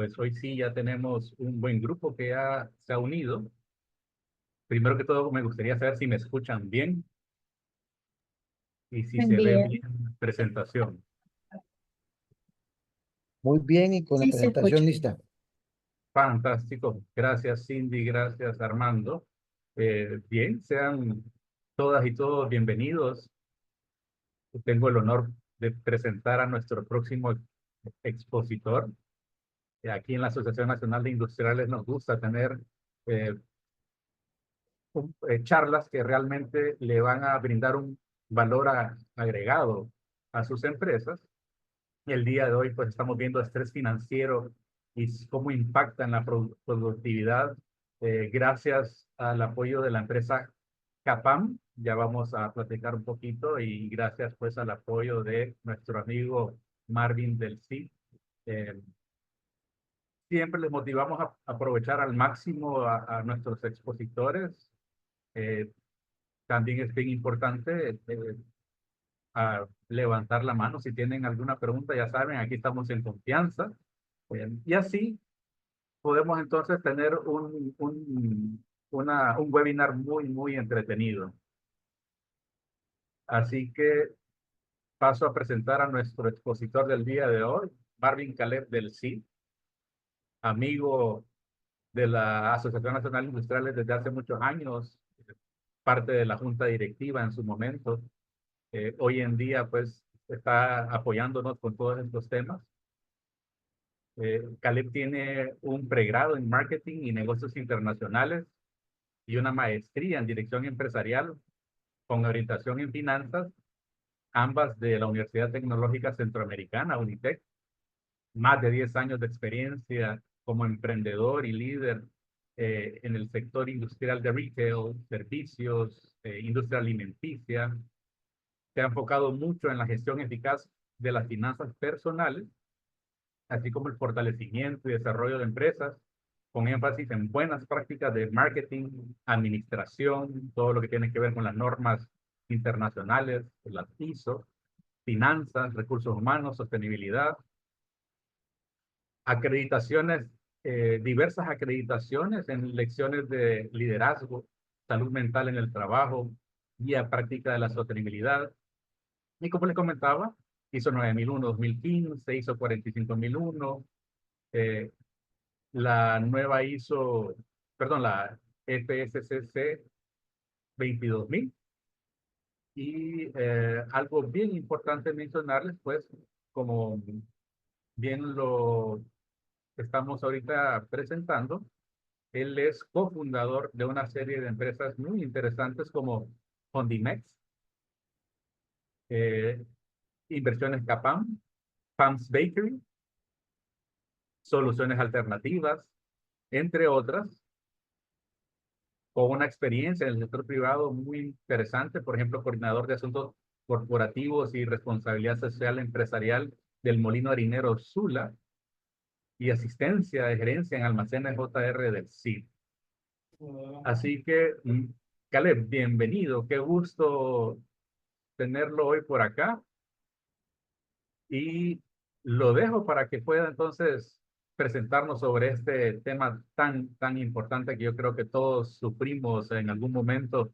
pues hoy sí ya tenemos un buen grupo que ya se ha unido. Primero que todo, me gustaría saber si me escuchan bien y si se ve Bien, bien la presentación. Muy bien, y con la sí se escucha. presentación lista. Fantástico. Gracias, Cindy. Gracias, Armando. Bien, sean todas y todos bienvenidos. Tengo el honor de presentar a nuestro próximo expositor. Aquí en la Asociación Nacional de Industriales nos gusta tener eh, charlas que realmente le van a brindar un valor agregado a sus empresas. El día de hoy, pues estamos viendo estrés financiero y cómo impacta en la productividad gracias al apoyo de la empresa Capam. Ya vamos a platicar un poquito y gracias pues al apoyo de nuestro amigo Marvin del CID. Eh, Siempre les motivamos a aprovechar al máximo a nuestros expositores. Eh, También es bien importante a levantar la mano si tienen alguna pregunta, ya saben, aquí estamos en confianza. Y así podemos entonces tener un webinar muy entretenido. Así que paso a presentar a nuestro expositor del día de hoy, Marvin Caleb del CID, amigo de la Asociación Nacional de Industriales desde hace muchos años, parte de la junta directiva en su momento. Hoy en día, pues, está apoyándonos con todos estos temas. Caleb tiene un pregrado en marketing y negocios internacionales y una maestría en dirección empresarial con orientación en finanzas, ambas de la Universidad Tecnológica Centroamericana, UNITEC. Más de 10 años de experiencia como emprendedor y líder en el sector industrial de retail, servicios, industria alimenticia. Se ha enfocado mucho en la gestión eficaz de las finanzas personales, así como el fortalecimiento y desarrollo de empresas, con énfasis en buenas prácticas de marketing, administración, todo lo que tiene que ver con las normas internacionales, las ISO, finanzas, recursos humanos, sostenibilidad, acreditaciones, diversas acreditaciones en lecciones de liderazgo, salud mental en el trabajo, guía práctica de la sostenibilidad. Y como les comentaba, hizo 9001 2015, hizo 45001, eh, la nueva ISO, perdón, la FSCC 22000. Y algo bien importante mencionarles, pues, como bien lo estamos ahorita presentando, él es cofundador de una serie de empresas muy interesantes como Hondimex, eh, Inversiones Capam, Pam's Bakery, Soluciones Alternativas, entre otras, con una experiencia en el sector privado muy interesante, por ejemplo, coordinador de asuntos corporativos y responsabilidad social empresarial del Molino Harinero Sula y asistencia de gerencia en almacenes JR del CID. Así que, Caleb, bienvenido, qué gusto tenerlo hoy por acá y lo dejo para que pueda entonces presentarnos sobre este tema tan importante que yo creo que todos sufrimos en algún momento,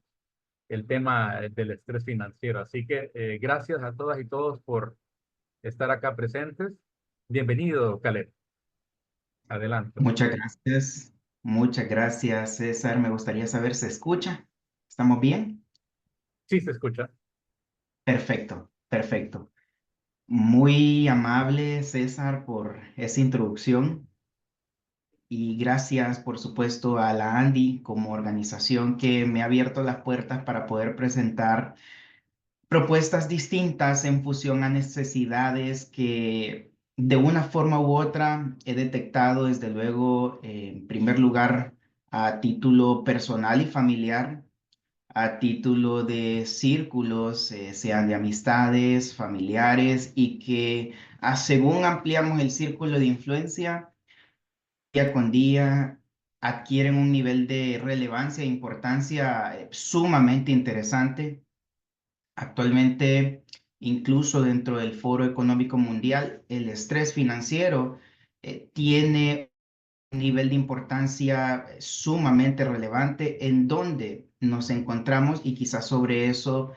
el tema del estrés financiero. Así que gracias a todas y todos por estar acá presentes. Bienvenido, Caleb. Adelante. Muchas gracias, César. Me gustaría saber, ¿se escucha? ¿Estamos bien? Sí, se escucha. Perfecto, perfecto. Muy amable, César, por esa introducción y gracias, por supuesto, a la Andy como organización que me ha abierto las puertas para poder presentar propuestas distintas en función a necesidades que de una forma u otra he detectado, desde luego, en primer lugar, a título personal y familiar, a título de círculos, sean de amistades, familiares, y que según ampliamos el círculo de influencia, día con día adquieren un nivel de relevancia e importancia sumamente interesante. Actualmente, incluso dentro del Foro Económico Mundial, el estrés financiero tiene un nivel de importancia sumamente relevante en donde nos encontramos, y quizás sobre eso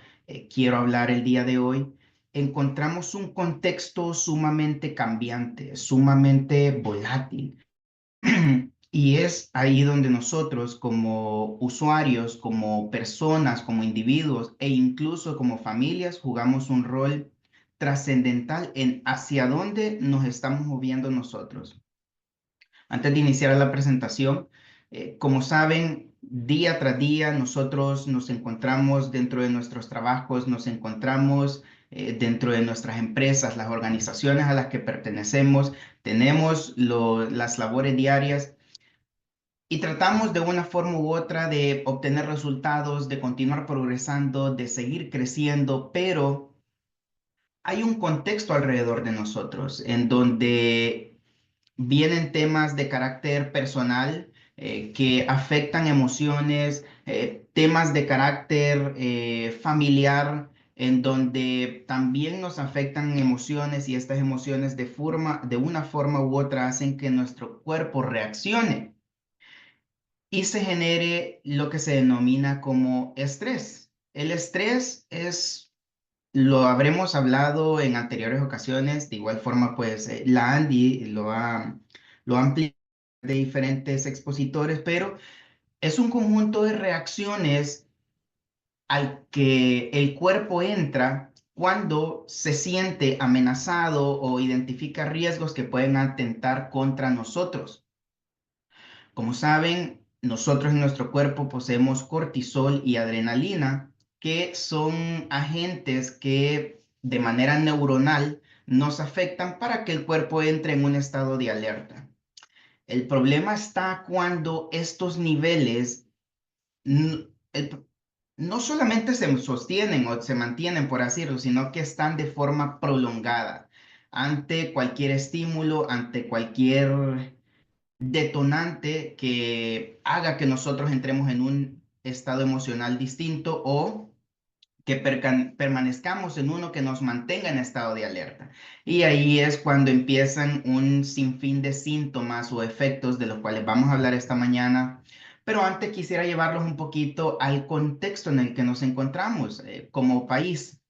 quiero hablar el día de hoy. Encontramos un contexto sumamente cambiante, sumamente volátil. Y es ahí donde nosotros como usuarios, como personas, como individuos e incluso como familias jugamos un rol trascendental en hacia dónde nos estamos moviendo nosotros. Antes de iniciar la presentación, como saben, día tras día nosotros nos encontramos dentro de nuestros trabajos, nos encontramos dentro de nuestras empresas, las organizaciones a las que pertenecemos, tenemos las labores diarias y tratamos de una forma u otra de obtener resultados, de continuar progresando, de seguir creciendo, pero hay un contexto alrededor de nosotros en donde vienen temas de carácter personal que afectan emociones, temas de carácter familiar, en donde también nos afectan emociones y estas emociones de una forma u otra hacen que nuestro cuerpo reaccione y se genere lo que se denomina como estrés. El estrés es, lo habremos hablado en anteriores ocasiones, de igual forma, pues la Andy lo ha ampliado de diferentes expositores, pero es un conjunto de reacciones al que el cuerpo entra cuando se siente amenazado o identifica riesgos que pueden atentar contra nosotros. Como saben, nosotros en nuestro cuerpo poseemos cortisol y adrenalina, que son agentes que de manera neuronal nos afectan para que el cuerpo entre en un estado de alerta. El problema está cuando estos niveles n- el- no solamente se sostienen o se mantienen, por así decirlo, sino que están de forma prolongada ante cualquier estímulo, ante cualquier detonante que haga que nosotros entremos en un estado emocional distinto o que permanezcamos en uno que nos mantenga en estado de alerta. Y ahí es cuando empiezan un sinfín de síntomas o efectos de los cuales vamos a hablar esta mañana. Pero antes quisiera llevarlos un poquito al contexto en el que nos encontramos como país.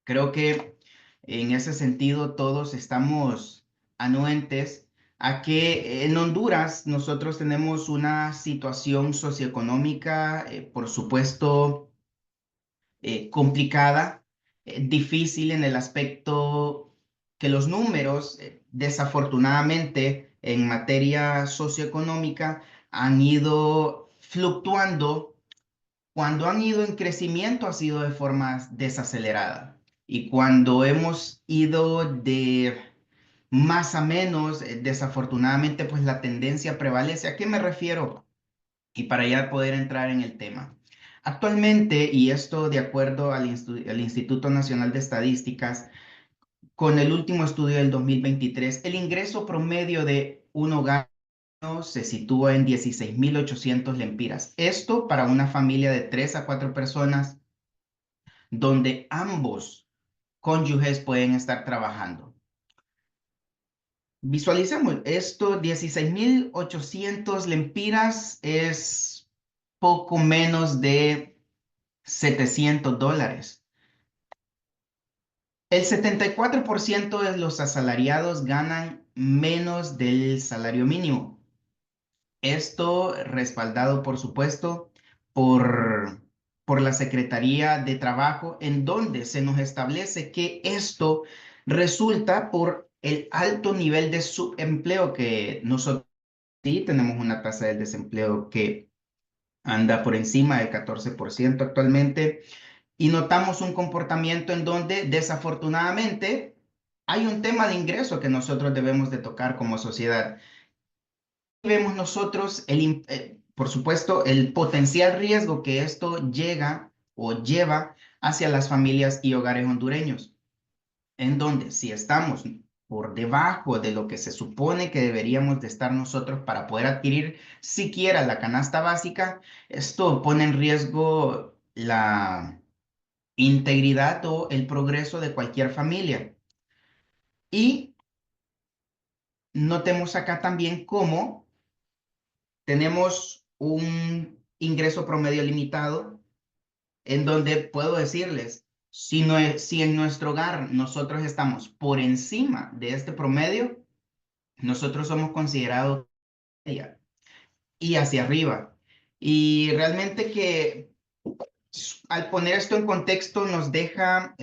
Creo que en ese sentido todos estamos anuentes a que en Honduras nosotros tenemos una situación socioeconómica, por supuesto, complicada, difícil en el aspecto que los números, desafortunadamente, en materia socioeconómica han ido fluctuando. Cuando han ido en crecimiento ha sido de forma desacelerada. Y cuando hemos ido de más a menos, desafortunadamente, pues la tendencia prevalece. ¿A qué me refiero? Y para ya poder entrar en el tema. Actualmente, y esto de acuerdo al Instituto Nacional de Estadísticas, con el último estudio del 2023, el ingreso promedio de un hogar se sitúa en 16.800 lempiras. Esto para una familia de 3 a 4 personas donde ambos cónyuges pueden estar trabajando. Visualicemos esto, 16.800 lempiras es poco menos de $700. El 74% de los asalariados ganan menos del salario mínimo. Esto respaldado, por supuesto, por, por la Secretaría de Trabajo, en donde se nos establece que esto resulta por el alto nivel de subempleo que nosotros sí tenemos una tasa de desempleo que anda por encima del 14% actualmente, y notamos un comportamiento en donde desafortunadamente hay un tema de ingreso que nosotros debemos de tocar como sociedad. Vemos nosotros, por supuesto, el potencial riesgo que esto llega o lleva hacia las familias y hogares hondureños, en donde si estamos por debajo de lo que se supone que deberíamos de estar nosotros para poder adquirir siquiera la canasta básica, esto pone en riesgo la integridad o el progreso de cualquier familia. Y notemos acá también cómo tenemos un ingreso promedio limitado, en donde puedo decirles, si en nuestro hogar nosotros estamos por encima de este promedio, nosotros somos considerados media y hacia arriba. Y realmente que al poner esto en contexto nos deja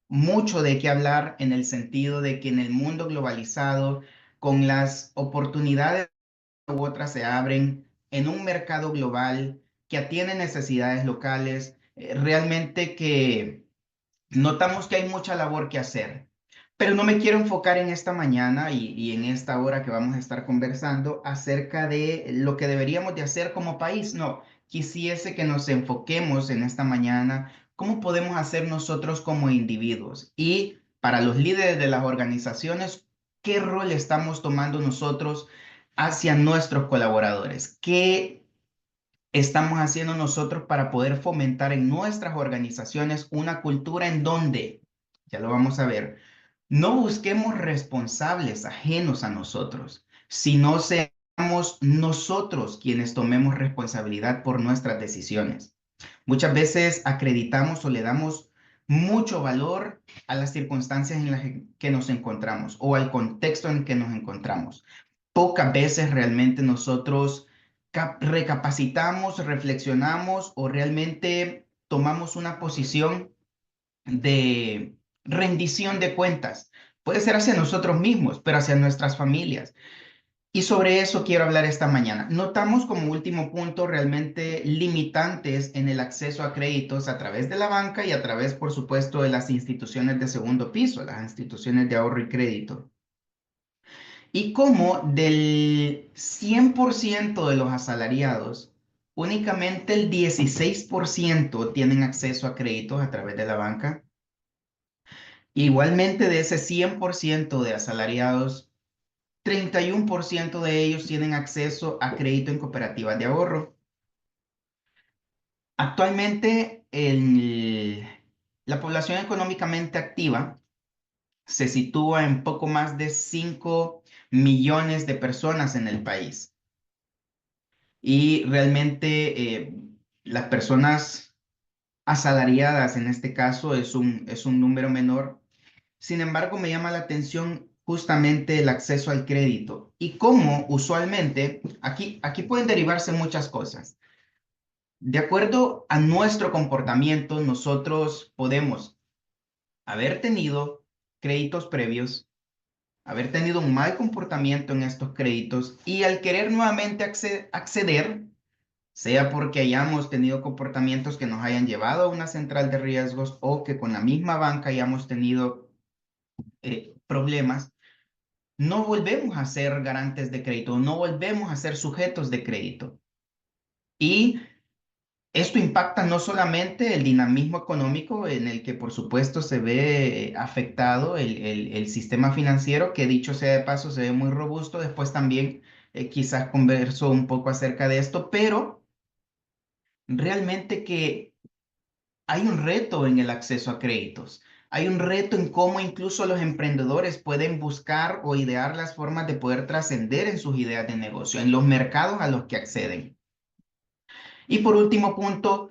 mucho de qué hablar en el sentido de que en el mundo globalizado, con las oportunidades u otras se abren en un mercado global que atiende necesidades locales, realmente que notamos que hay mucha labor que hacer. Pero no me quiero enfocar en esta mañana y en esta hora que vamos a estar conversando acerca de lo que deberíamos de hacer como país. No, quisiese que nos enfoquemos en esta mañana cómo podemos hacer nosotros como individuos y para los líderes de las organizaciones, qué rol estamos tomando nosotros hacia nuestros colaboradores, qué estamos haciendo nosotros para poder fomentar en nuestras organizaciones una cultura en donde, ya lo vamos a ver, no busquemos responsables ajenos a nosotros, sino seamos nosotros quienes tomemos responsabilidad por nuestras decisiones. Muchas veces acreditamos o le damos mucho valor a las circunstancias en las que nos encontramos o al contexto en que nos encontramos. Pocas veces realmente nosotros recapacitamos, reflexionamos o realmente tomamos una posición de rendición de cuentas. Puede ser hacia nosotros mismos, pero hacia nuestras familias. Y sobre eso quiero hablar esta mañana. Notamos como último punto realmente limitantes en el acceso a créditos a través de la banca y a través, por supuesto, de las instituciones de segundo piso, las instituciones de ahorro y crédito. Y cómo del 100% de los asalariados, únicamente el 16% tienen acceso a créditos a través de la banca. Igualmente de ese 100% de asalariados, 31% de ellos tienen acceso a crédito en cooperativas de ahorro. Actualmente, la población económicamente activa se sitúa en poco más de 5 millones de personas en el país. Y realmente las personas asalariadas en este caso es un número menor. Sin embargo, me llama la atención justamente el acceso al crédito y cómo usualmente, aquí pueden derivarse muchas cosas. De acuerdo a nuestro comportamiento, nosotros podemos haber tenido créditos previos, haber tenido un mal comportamiento en estos créditos y al querer nuevamente acceder, sea porque hayamos tenido comportamientos que nos hayan llevado a una central de riesgos o que con la misma banca hayamos tenido problemas, no volvemos a ser garantes de crédito, no volvemos a ser sujetos de crédito. Y esto impacta no solamente el dinamismo económico en el que por supuesto se ve afectado el sistema financiero, que dicho sea de paso se ve muy robusto, después también quizás converso un poco acerca de esto, pero realmente que hay un reto en el acceso a créditos. Hay un reto en cómo incluso los emprendedores pueden buscar o idear las formas de poder trascender en sus ideas de negocio, en los mercados a los que acceden. Y por último punto,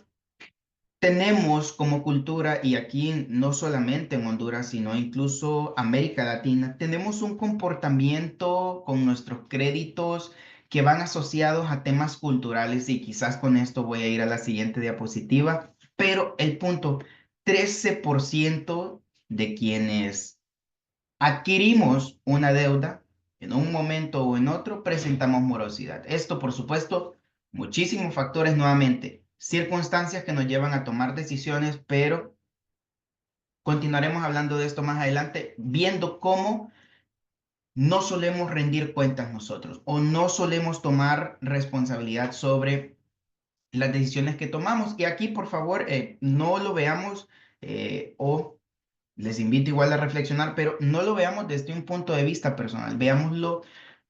tenemos como cultura, y aquí no solamente en Honduras, sino incluso América Latina, tenemos un comportamiento con nuestros créditos que van asociados a temas culturales y quizás con esto voy a ir a la siguiente diapositiva, pero el punto, 13% de quienes adquirimos una deuda en un momento o en otro presentamos morosidad. Esto, por supuesto, muchísimos factores nuevamente, circunstancias que nos llevan a tomar decisiones, pero continuaremos hablando de esto más adelante, viendo cómo no solemos rendir cuentas nosotros o no solemos tomar responsabilidad sobre las decisiones que tomamos. Y aquí, por favor, no lo veamos o les invito igual a reflexionar, pero no lo veamos desde un punto de vista personal, veámoslo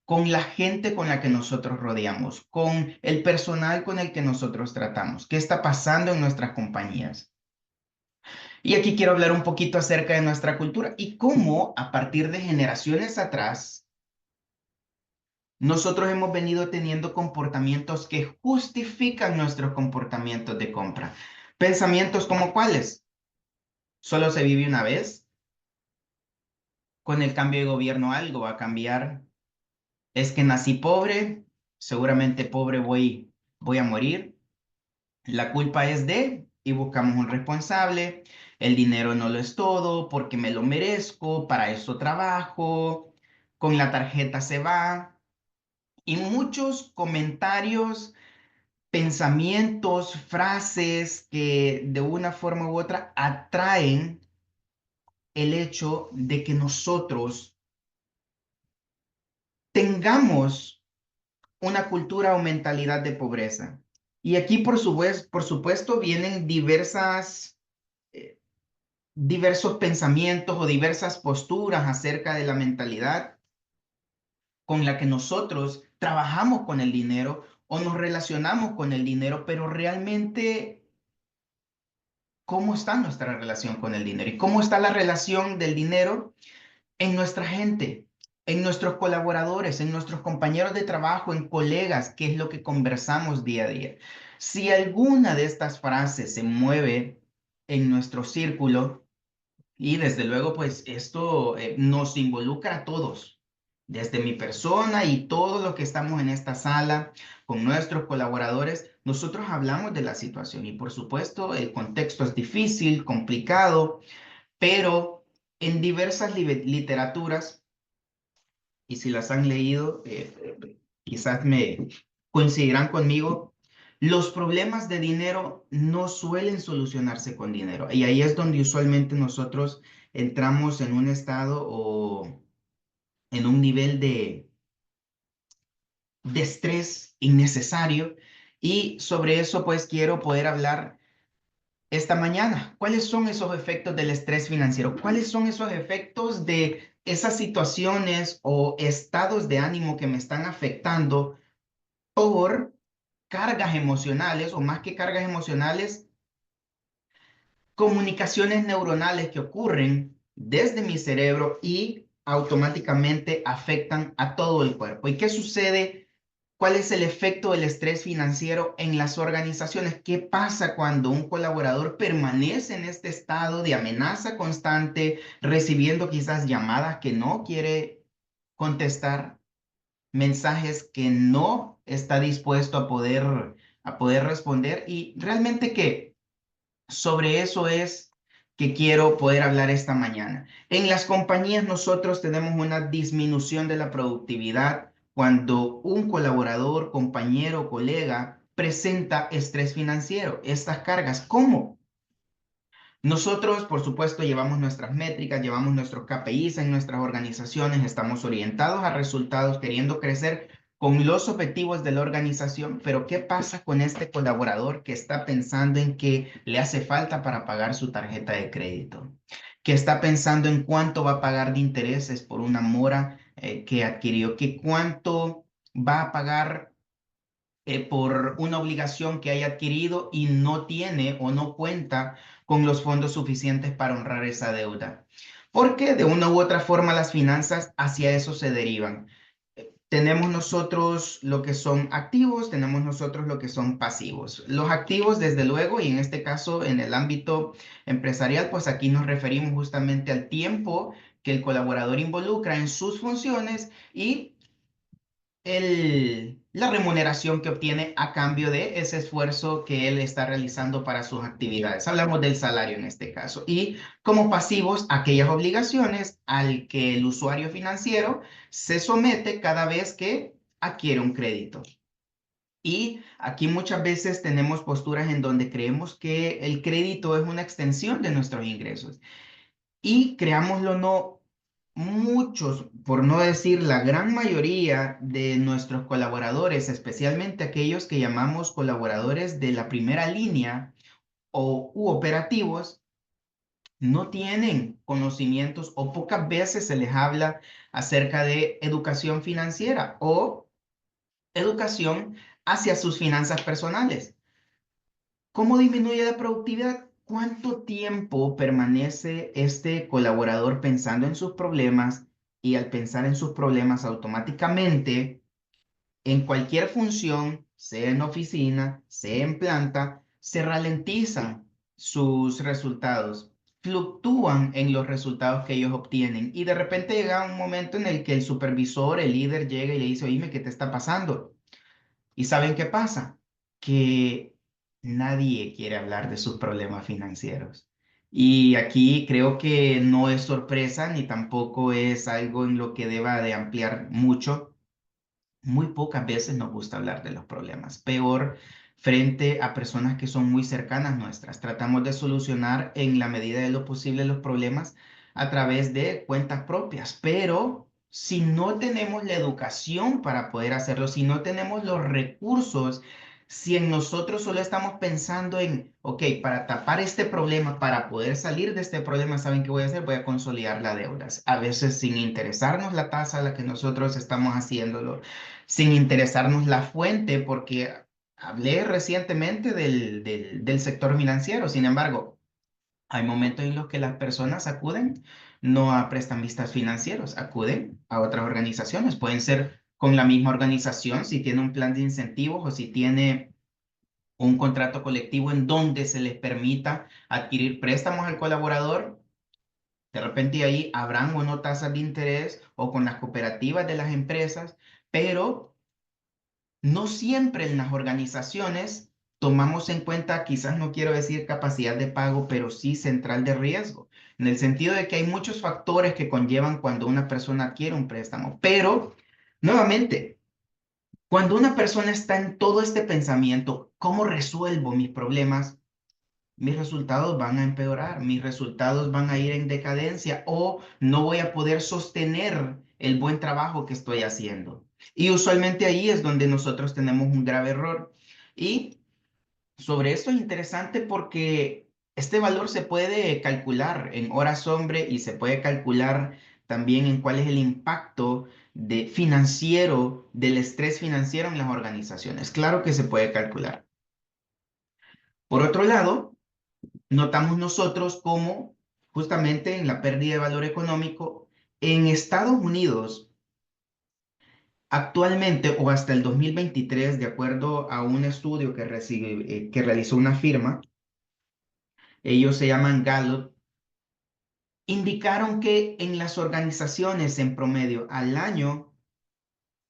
con la gente con la que nosotros rodeamos, con el personal con el que nosotros tratamos, qué está pasando en nuestras compañías. Y aquí quiero hablar un poquito acerca de nuestra cultura y cómo a partir de generaciones atrás nosotros hemos venido teniendo comportamientos que justifican nuestros comportamientos de compra. Pensamientos como cuáles: solo se vive una vez, con el cambio de gobierno algo va a cambiar, es que nací pobre, seguramente pobre voy a morir, la culpa es de, y buscamos un responsable, el dinero no lo es todo, porque me lo merezco, para eso trabajo, con la tarjeta se va, y muchos comentarios, pensamientos, frases que de una forma u otra atraen el hecho de que nosotros tengamos una cultura o mentalidad de pobreza. Y aquí, por supuesto, vienen eh, diversos pensamientos o diversas posturas acerca de la mentalidad con la que nosotros trabajamos con el dinero o nos relacionamos con el dinero, pero realmente, ¿cómo está nuestra relación con el dinero? ¿Y cómo está la relación del dinero en nuestra gente, en nuestros colaboradores, en nuestros compañeros de trabajo, en colegas? ¿Qué es lo que conversamos día a día? Si alguna de estas frases se mueve en nuestro círculo, y desde luego, pues esto nos involucra a todos, desde mi persona y todo lo que estamos en esta sala con nuestros colaboradores, nosotros hablamos de la situación y por supuesto el contexto es difícil, complicado, pero en diversas literaturas, y si las han leído, quizás me coincidirán conmigo, los problemas de dinero no suelen solucionarse con dinero. Y ahí es donde usualmente nosotros entramos en un estado o en un nivel de estrés innecesario. Y sobre eso pues quiero poder hablar esta mañana. ¿Cuáles son esos efectos del estrés financiero? ¿Cuáles son esos efectos de esas situaciones o estados de ánimo que me están afectando por cargas emocionales o más que cargas emocionales, comunicaciones neuronales que ocurren desde mi cerebro y automáticamente afectan a todo el cuerpo? ¿Y qué sucede? ¿Cuál es el efecto del estrés financiero en las organizaciones? ¿Qué pasa cuando un colaborador permanece en este estado de amenaza constante, recibiendo quizás llamadas que no quiere contestar, mensajes que no está dispuesto a poder responder? Y realmente que sobre eso es que quiero poder hablar esta mañana. En las compañías nosotros tenemos una disminución de la productividad cuando un colaborador, compañero, colega presenta estrés financiero, estas cargas. ¿Cómo? Nosotros, por supuesto, llevamos nuestras métricas, llevamos nuestros KPIs en nuestras organizaciones, estamos orientados a resultados, queriendo crecer con los objetivos de la organización, pero ¿qué pasa con este colaborador que está pensando en que le hace falta para pagar su tarjeta de crédito? Que está pensando en cuánto va a pagar de intereses por una mora que adquirió, que cuánto va a pagar por una obligación que haya adquirido y no tiene o no cuenta con los fondos suficientes para honrar esa deuda. Porque de una u otra forma las finanzas hacia eso se derivan. Tenemos nosotros lo que son activos, tenemos nosotros lo que son pasivos. Los activos, desde luego, y en este caso en el ámbito empresarial, pues aquí nos referimos justamente al tiempo que el colaborador involucra en sus funciones y la remuneración que obtiene a cambio de ese esfuerzo que él está realizando para sus actividades. Hablamos del salario en este caso. Y como pasivos, aquellas obligaciones al que el usuario financiero se somete cada vez que adquiere un crédito. Y aquí muchas veces tenemos posturas en donde creemos que el crédito es una extensión de nuestros ingresos. Y creámoslo o no, muchos, por no decir la gran mayoría de nuestros colaboradores, especialmente aquellos que llamamos colaboradores de la primera línea u operativos, no tienen conocimientos o pocas veces se les habla acerca de educación financiera o educación hacia sus finanzas personales. ¿Cómo disminuye la productividad? ¿Cuánto tiempo permanece este colaborador pensando en sus problemas y al pensar en sus problemas automáticamente en cualquier función, sea en oficina, sea en planta, se ralentizan sus resultados, fluctúan en los resultados que ellos obtienen y de repente llega un momento en el que el supervisor, el líder llega y le dice, oíme, ¿qué te está pasando? ¿Y saben qué pasa? Que nadie quiere hablar de sus problemas financieros. Y aquí creo que no es sorpresa ni tampoco es algo en lo que deba de ampliar mucho. Muy pocas veces nos gusta hablar de los problemas. Peor frente a personas que son muy cercanas nuestras. Tratamos de solucionar en la medida de lo posible los problemas a través de cuentas propias, pero si no tenemos la educación para poder hacerlo, si no tenemos los recursos, si en nosotros solo estamos pensando en, ok, para tapar este problema, para poder salir de este problema, ¿saben qué voy a hacer? Voy a consolidar las deudas, a veces sin interesarnos la tasa a la que nosotros estamos haciéndolo, sin interesarnos la fuente, porque hablé recientemente del sector financiero. Sin embargo, hay momentos en los que las personas acuden no a prestamistas financieros, acuden a otras organizaciones. Pueden ser con la misma organización si tiene un plan de incentivos o si tiene un contrato colectivo en donde se les permita adquirir préstamos al colaborador. De repente ahí habrán o no tasas de interés o con las cooperativas de las empresas, pero no siempre en las organizaciones tomamos en cuenta, quizás no quiero decir capacidad de pago, pero sí central de riesgo, en el sentido de que hay muchos factores que conllevan cuando una persona adquiere un préstamo. Pero, nuevamente, cuando una persona está en todo este pensamiento, ¿cómo resuelvo mis problemas? Mis resultados van a empeorar, mis resultados van a ir en decadencia o no voy a poder sostener el buen trabajo que estoy haciendo. Y usualmente ahí es donde nosotros tenemos un grave error. Y sobre esto es interesante porque este valor se puede calcular en horas hombre y se puede calcular también en cuál es el impacto financiero del estrés financiero en las organizaciones. Claro que se puede calcular. Por otro lado, notamos nosotros cómo justamente en la pérdida de valor económico en Estados Unidos actualmente o hasta el 2023, de acuerdo a un estudio que realizó una firma, ellos se llaman Gallup, indicaron que en las organizaciones en promedio al año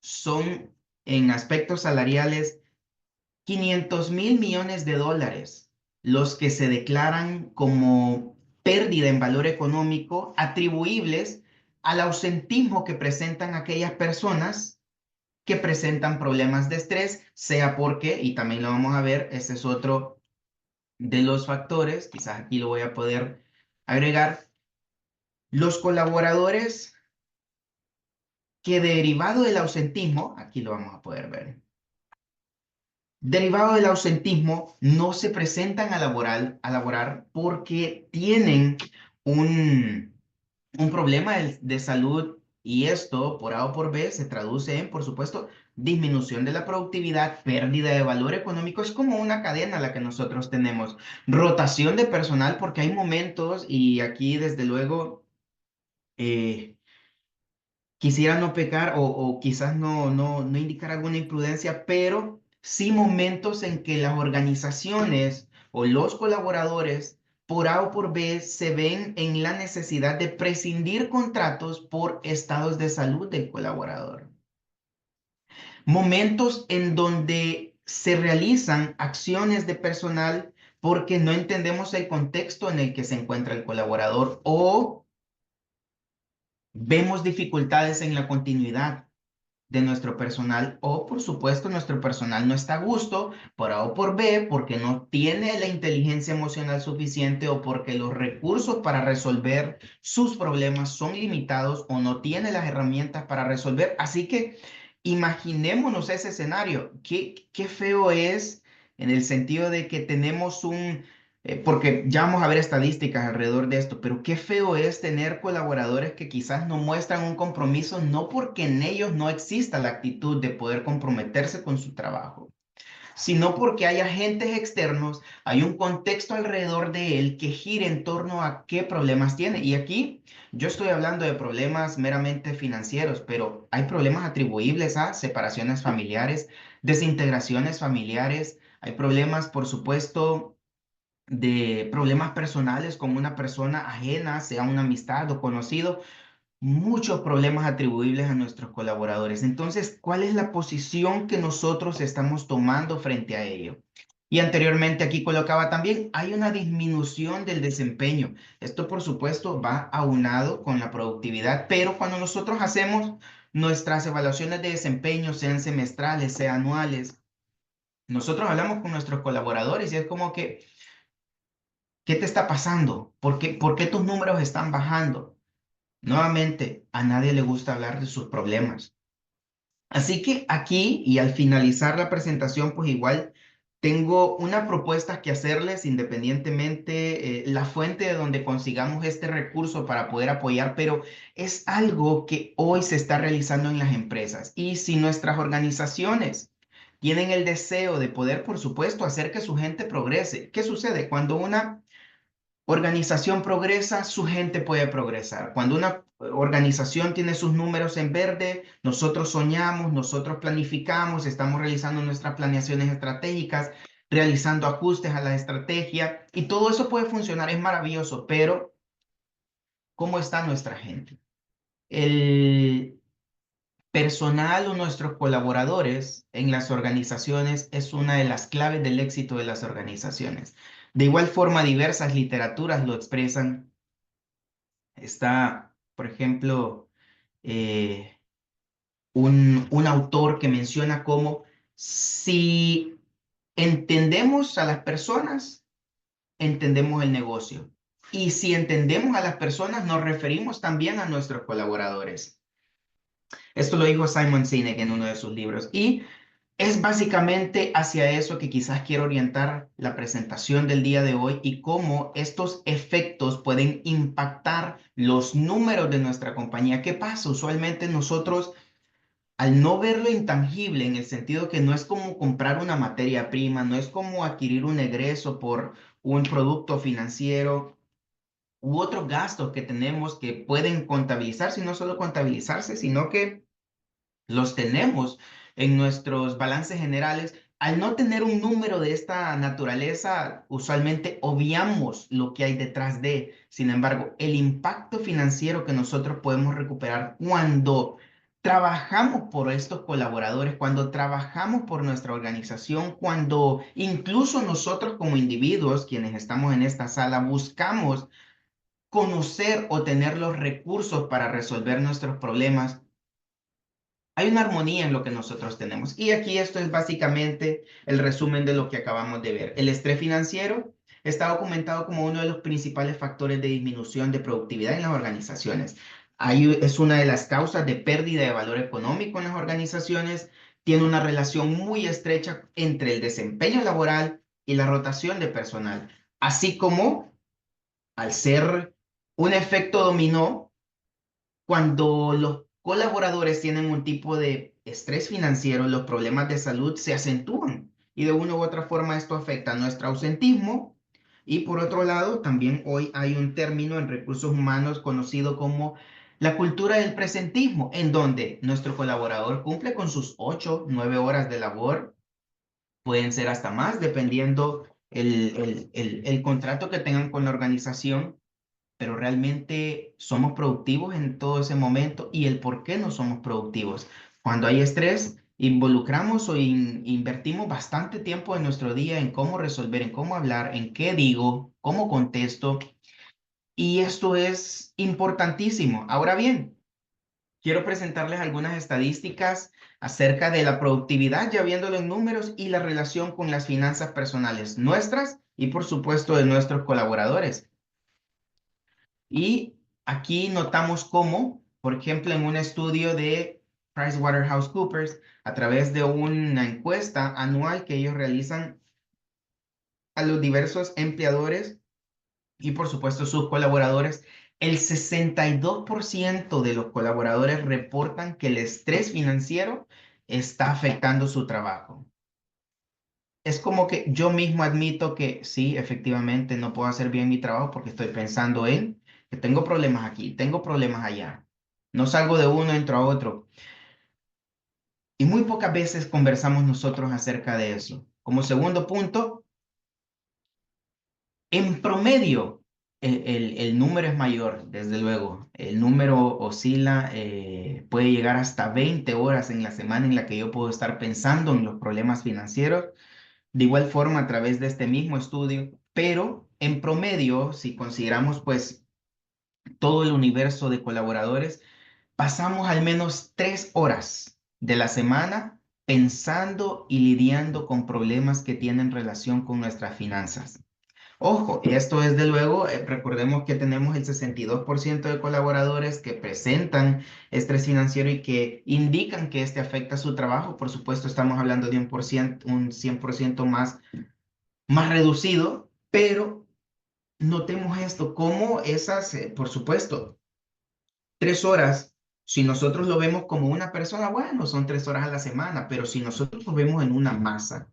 son en aspectos salariales 500.000 millones de dólares los que se declaran como pérdida en valor económico atribuibles al ausentismo que presentan aquellas personas que presentan problemas de estrés, sea porque, y también lo vamos a ver, ese es otro de los factores, quizás aquí lo voy a poder agregar, los colaboradores que derivado del ausentismo, aquí lo vamos a poder ver, derivado del ausentismo, no se presentan a laborar porque tienen un, un problema de salud y esto, por A o por B, se traduce en, por supuesto, disminución de la productividad, pérdida de valor económico. Es como una cadena la que nosotros tenemos. Rotación de personal porque hay momentos, y aquí desde luego eh, quisiera no pecar o quizás no indicar alguna imprudencia, pero sí momentos en que las organizaciones o los colaboradores por A o por B se ven en la necesidad de prescindir contratos por estados de salud del colaborador. Momentos en donde se realizan acciones de personal porque no entendemos el contexto en el que se encuentra el colaborador o vemos dificultades en la continuidad de nuestro personal o por supuesto nuestro personal no está a gusto por A o por B porque no tiene la inteligencia emocional suficiente o porque los recursos para resolver sus problemas son limitados o no tiene las herramientas para resolver. Así que imaginémonos ese escenario. Qué feo es en el sentido de que tenemos porque ya vamos a ver estadísticas alrededor de esto, pero qué feo es tener colaboradores que quizás no muestran un compromiso, no porque en ellos no exista la actitud de poder comprometerse con su trabajo. sino porque hay agentes externos, hay un contexto alrededor de él que gira en torno a qué problemas tiene. Y aquí yo estoy hablando de problemas meramente financieros, pero hay problemas atribuibles a separaciones familiares, desintegraciones familiares, hay problemas, por supuesto, de problemas personales con una persona ajena, sea una amistad o conocido, muchos problemas atribuibles a nuestros colaboradores. Entonces, ¿cuál es la posición que nosotros estamos tomando frente a ello? Y anteriormente aquí colocaba también, hay una disminución del desempeño. Esto, por supuesto, va aunado con la productividad, pero cuando nosotros hacemos nuestras evaluaciones de desempeño, sean semestrales, sean anuales, nosotros hablamos con nuestros colaboradores y es como que, ¿qué te está pasando? Por qué tus números están bajando? Nuevamente, a nadie le gusta hablar de sus problemas. Así que aquí y al finalizar la presentación, pues igual tengo una propuesta que hacerles independientemente la fuente de donde consigamos este recurso para poder apoyar, pero es algo que hoy se está realizando en las empresas. Y si nuestras organizaciones tienen el deseo de poder, por supuesto, hacer que su gente progrese, ¿qué sucede? Cuando una organización progresa, su gente puede progresar. Cuando una organización tiene sus números en verde, nosotros soñamos, nosotros planificamos, estamos realizando nuestras planeaciones estratégicas, realizando ajustes a la estrategia y todo eso puede funcionar, es maravilloso, pero ¿cómo está nuestra gente? El personal o nuestros colaboradores en las organizaciones es una de las claves del éxito de las organizaciones. De igual forma, diversas literaturas lo expresan. Está, por ejemplo, eh, un autor que menciona cómo si entendemos a las personas, entendemos el negocio. Y si entendemos a las personas, nos referimos también a nuestros colaboradores. Esto lo dijo Simon Sinek en uno de sus libros. Y es básicamente hacia eso que quizás quiero orientar la presentación del día de hoy y cómo estos efectos pueden impactar los números de nuestra compañía. ¿Qué pasa? Usualmente nosotros, al no verlo intangible, en el sentido que no es como comprar una materia prima, no es como adquirir un egreso por un producto financiero u otros gastos que tenemos que pueden contabilizarse y no solo contabilizarse, sino que los tenemos en nuestros balances generales. Al no tener un número de esta naturaleza, usualmente obviamos lo que hay detrás de. Sin embargo, el impacto financiero que nosotros podemos recuperar cuando trabajamos por estos colaboradores, cuando trabajamos por nuestra organización, cuando incluso nosotros como individuos, quienes estamos en esta sala, buscamos conocer o tener los recursos para resolver nuestros problemas, hay una armonía en lo que nosotros tenemos. Y aquí esto es básicamente el resumen de lo que acabamos de ver. El estrés financiero está documentado como uno de los principales factores de disminución de productividad en las organizaciones. Ahí es una de las causas de pérdida de valor económico en las organizaciones. Tiene una relación muy estrecha entre el desempeño laboral y la rotación de personal, así como al ser un efecto dominó cuando los colaboradores tienen un tipo de estrés financiero, los problemas de salud se acentúan y de una u otra forma esto afecta nuestro ausentismo. Y por otro lado, también hoy hay un término en recursos humanos conocido como la cultura del presentismo, en donde nuestro colaborador cumple con sus 8, 9 horas de labor, pueden ser hasta más, dependiendo el contrato que tengan con la organización, pero realmente somos productivos en todo ese momento y el por qué no somos productivos. Cuando hay estrés, involucramos o invertimos bastante tiempo de nuestro día en cómo resolver, en cómo hablar, en qué digo, cómo contesto, y esto es importantísimo. Ahora bien, quiero presentarles algunas estadísticas acerca de la productividad, ya viéndolo en números, y la relación con las finanzas personales nuestras y por supuesto de nuestros colaboradores. Y aquí notamos cómo, por ejemplo, en un estudio de PricewaterhouseCoopers, a través de una encuesta anual que ellos realizan a los diversos empleadores y, por supuesto, sus colaboradores, el 62% de los colaboradores reportan que el estrés financiero está afectando su trabajo. es como que yo mismo admito que sí, efectivamente no puedo hacer bien mi trabajo porque estoy pensando en que tengo problemas aquí, tengo problemas allá. No salgo de uno, entro a otro. Y muy pocas veces conversamos nosotros acerca de eso. Como segundo punto, en promedio, el número es mayor, desde luego. El número oscila, puede llegar hasta 20 horas en la semana en la que yo puedo estar pensando en los problemas financieros. De igual forma, a través de este mismo estudio, pero en promedio, si consideramos pues todo el universo de colaboradores, pasamos al menos 3 horas de la semana pensando y lidiando con problemas que tienen relación con nuestras finanzas. Ojo, esto desde luego, recordemos que tenemos el 62% de colaboradores que presentan estrés financiero y que indican que este afecta su trabajo. Por supuesto, estamos hablando de un 100% más reducido, pero notemos esto, como esas, por supuesto, 3 horas, si nosotros lo vemos como una persona, bueno, son 3 horas a la semana, pero si nosotros lo vemos en una masa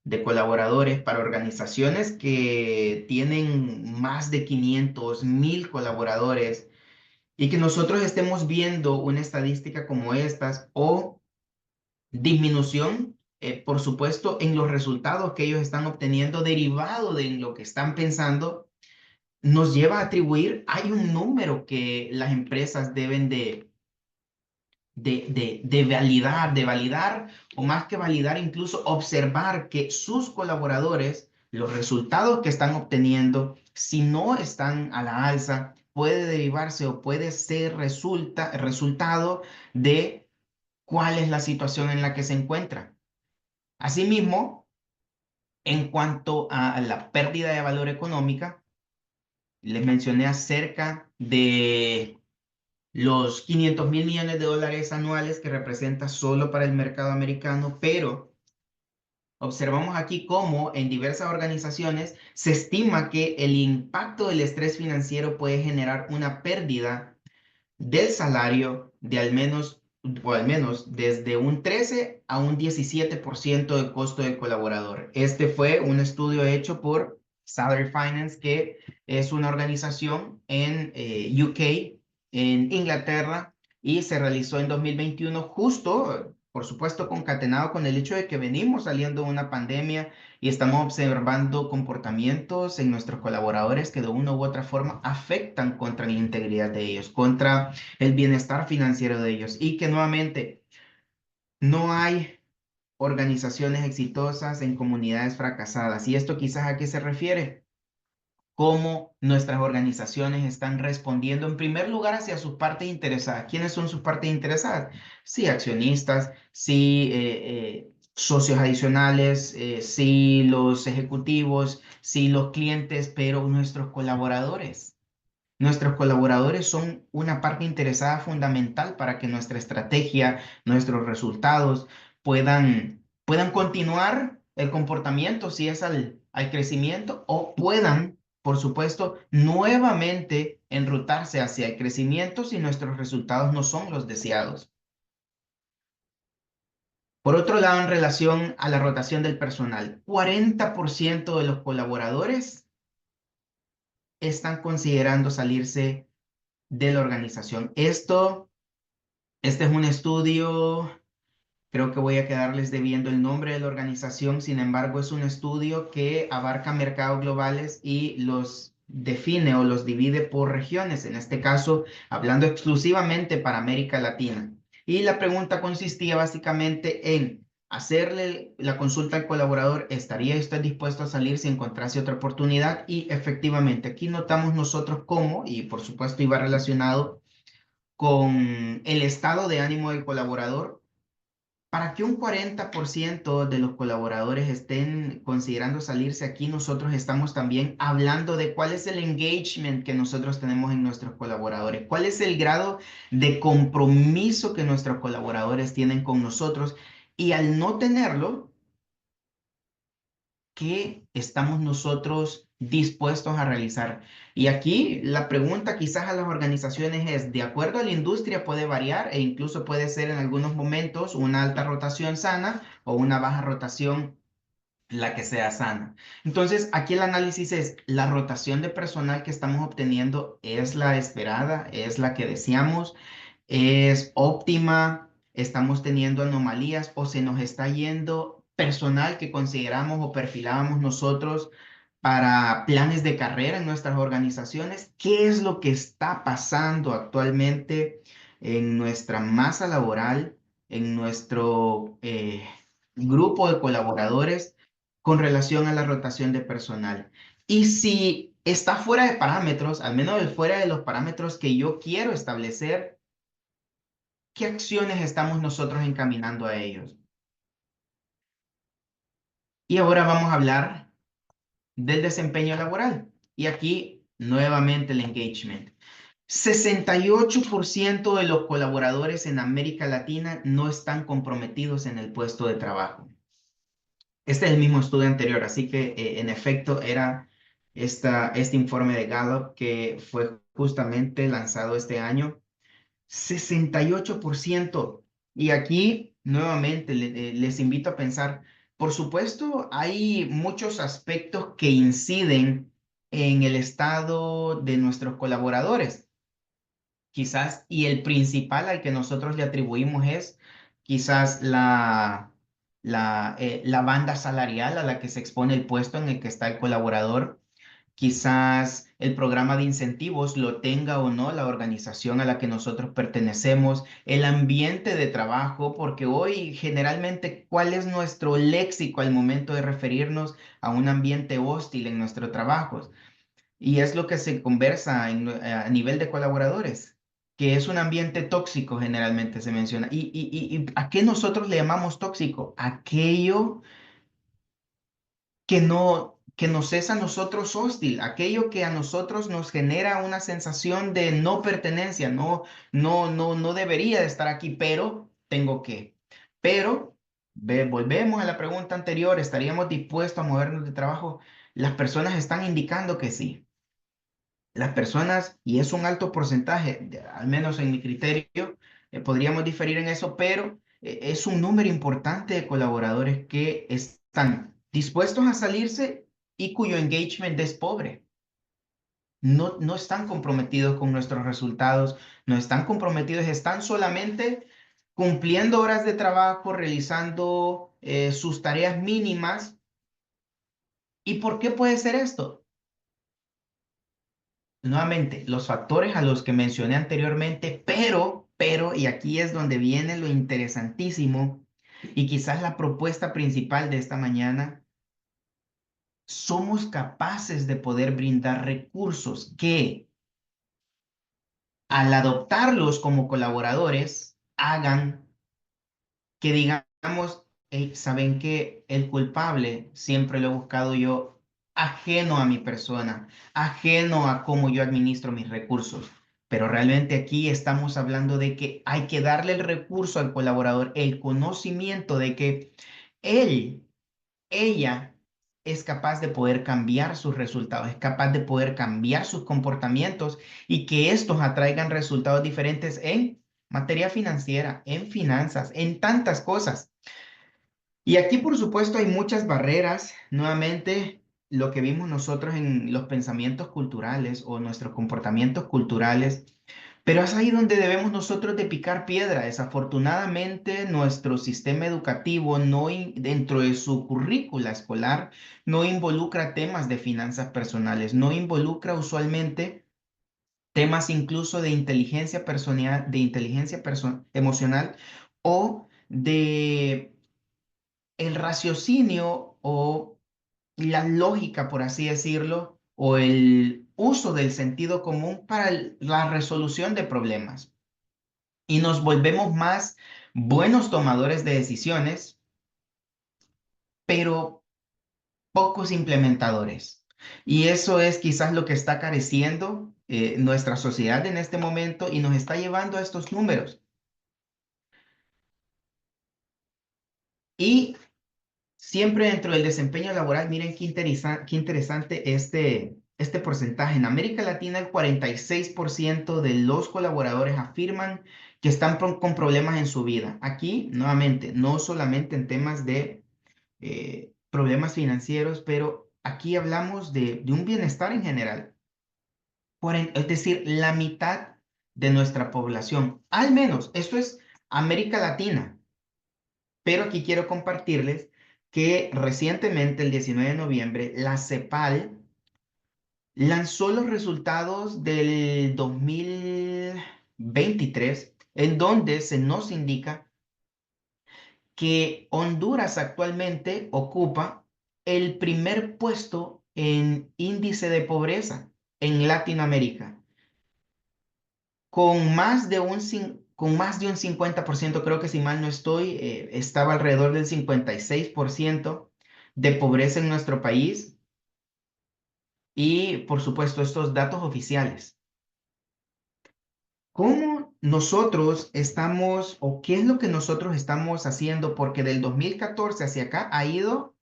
de colaboradores para organizaciones que tienen más de 500,000 colaboradores y que nosotros estemos viendo una estadística como estas o disminución, por supuesto, en los resultados que ellos están obteniendo derivado de lo que están pensando, nos lleva a atribuir, hay un número que las empresas deben de validar, o más que validar, incluso observar que sus colaboradores, los resultados que están obteniendo, si no están a la alza, puede derivarse o puede ser resultado de cuál es la situación en la que se encuentra. Asimismo, en cuanto a la pérdida de valor económica, les mencioné acerca de los 500,000 millones de dólares anuales que representa solo para el mercado americano, pero observamos aquí cómo en diversas organizaciones se estima que el impacto del estrés financiero puede generar una pérdida del salario de al menos desde un 13 a un 17% del costo del colaborador. Este fue un estudio hecho por Salary Finance, que es una organización en UK, en Inglaterra, y se realizó en 2021 justo, por supuesto, concatenado con el hecho de que venimos saliendo de una pandemia y estamos observando comportamientos en nuestros colaboradores que de una u otra forma afectan contra la integridad de ellos, contra el bienestar financiero de ellos, y que nuevamente no hay organizaciones exitosas en comunidades fracasadas. ¿Y esto quizás a qué se refiere? Cómo nuestras organizaciones están respondiendo en primer lugar hacia sus partes interesadas. ¿Quiénes son sus partes interesadas? Sí, accionistas, sí, socios adicionales, sí, los ejecutivos, sí, los clientes, pero nuestros colaboradores. Nuestros colaboradores son una parte interesada fundamental para que nuestra estrategia, nuestros resultados puedan continuar el comportamiento si es al crecimiento, o puedan, por supuesto, nuevamente enrutarse hacia el crecimiento si nuestros resultados no son los deseados. Por otro lado, en relación a la rotación del personal, 40% de los colaboradores están considerando salirse de la organización. Este es un estudio, creo que voy a quedarles debiendo el nombre de la organización. Sin embargo, es un estudio que abarca mercados globales y los define o los divide por regiones, en este caso, hablando exclusivamente para América Latina. Y la pregunta consistía básicamente en hacerle la consulta al colaborador: ¿estaría usted dispuesto a salir si encontrase otra oportunidad? Y efectivamente, aquí notamos nosotros cómo, y por supuesto iba relacionado con el estado de ánimo del colaborador. Para que un 40% de los colaboradores estén considerando salirse, aquí nosotros estamos también hablando de cuál es el engagement que nosotros tenemos en nuestros colaboradores, cuál es el grado de compromiso que nuestros colaboradores tienen con nosotros, y al no tenerlo, ¿qué estamos nosotros dispuestos a realizar? Y aquí la pregunta quizás a las organizaciones es: de acuerdo a la industria puede variar, e incluso puede ser en algunos momentos una alta rotación sana o una baja rotación la que sea sana. Entonces, aquí el análisis es, la rotación de personal que estamos obteniendo es la esperada, es la que deseamos, es óptima, estamos teniendo anomalías o se nos está yendo personal que consideramos o perfilábamos nosotros para planes de carrera en nuestras organizaciones. ¿Qué es lo que está pasando actualmente en nuestra masa laboral, en nuestro grupo de colaboradores con relación a la rotación de personal? Y si está fuera de parámetros, al menos fuera de los parámetros que yo quiero establecer, ¿qué acciones estamos nosotros encaminando a ellos? Y ahora vamos a hablar del desempeño laboral. Y aquí nuevamente el engagement. 68% de los colaboradores en América Latina no están comprometidos en el puesto de trabajo. Este es el mismo estudio anterior, así que en efecto era este informe de Gallup que fue justamente lanzado este año. 68%. Y aquí nuevamente les invito a pensar, por supuesto, hay muchos aspectos que inciden en el estado de nuestros colaboradores, quizás, y el principal al que nosotros le atribuimos es quizás la banda salarial a la que se expone el puesto en el que está el colaborador. Quizás el programa de incentivos lo tenga o no la organización a la que nosotros pertenecemos, el ambiente de trabajo, porque hoy generalmente, ¿cuál es nuestro léxico al momento de referirnos a un ambiente hostil en nuestro trabajo? Y es lo que se conversa a nivel de colaboradores, que es un ambiente tóxico generalmente se menciona. ¿Y a qué nosotros le llamamos tóxico? Aquello que nos es a nosotros hostil, aquello que a nosotros nos genera una sensación de no pertenencia, no debería de estar aquí, pero tengo que. Pero volvemos a la pregunta anterior, ¿estaríamos dispuestos a movernos de trabajo? Las personas están indicando que sí. Las personas, y es un alto porcentaje, al menos en mi criterio, podríamos diferir en eso, pero es un número importante de colaboradores que están dispuestos a salirse y cuyo engagement es pobre. No están comprometidos con nuestros resultados, no están comprometidos, están solamente cumpliendo horas de trabajo, realizando sus tareas mínimas. ¿Y por qué puede ser esto? Nuevamente, los factores a los que mencioné anteriormente, pero, y aquí es donde viene lo interesantísimo y quizás la propuesta principal de esta mañana, somos capaces de poder brindar recursos que al adoptarlos como colaboradores hagan que digamos, "Hey, ¿saben que el culpable siempre lo he buscado yo ajeno a mi persona, ajeno a cómo yo administro mis recursos"? Pero realmente aquí estamos hablando de que hay que darle el recurso al colaborador, el conocimiento de que él, ella es capaz de poder cambiar sus resultados, es capaz de poder cambiar sus comportamientos y que estos atraigan resultados diferentes en materia financiera, en finanzas, en tantas cosas. Y aquí, por supuesto, hay muchas barreras. Nuevamente, lo que vimos nosotros en los pensamientos culturales o nuestros comportamientos culturales, pero es ahí donde debemos nosotros de picar piedra. Desafortunadamente, nuestro sistema educativo dentro de su currícula escolar no involucra temas de finanzas personales, no involucra usualmente temas incluso de inteligencia personal, de emocional o de el raciocinio o la lógica, por así decirlo, o el uso del sentido común para la resolución de problemas. Y nos volvemos más buenos tomadores de decisiones, pero pocos implementadores. Y eso es quizás lo que está careciendo nuestra sociedad en este momento y nos está llevando a estos números. Y siempre dentro del desempeño laboral, miren qué interesante este porcentaje. En América Latina, el 46% de los colaboradores afirman que están con problemas en su vida. Aquí, nuevamente, no solamente en temas de problemas financieros, pero aquí hablamos de un bienestar en general. Es decir, la mitad de nuestra población, al menos, esto es América Latina, pero aquí quiero compartirles que recientemente, el 19 de noviembre, la CEPAL lanzó los resultados del 2023, en donde se nos indica que Honduras actualmente ocupa el primer puesto en índice de pobreza en Latinoamérica, con más de un 50%, creo que si mal no estoy, estaba alrededor del 56% de pobreza en nuestro país y, por supuesto, estos datos oficiales. ¿Cómo nosotros estamos o qué es lo que nosotros estamos haciendo? Porque del 2014 hacia acá ha ido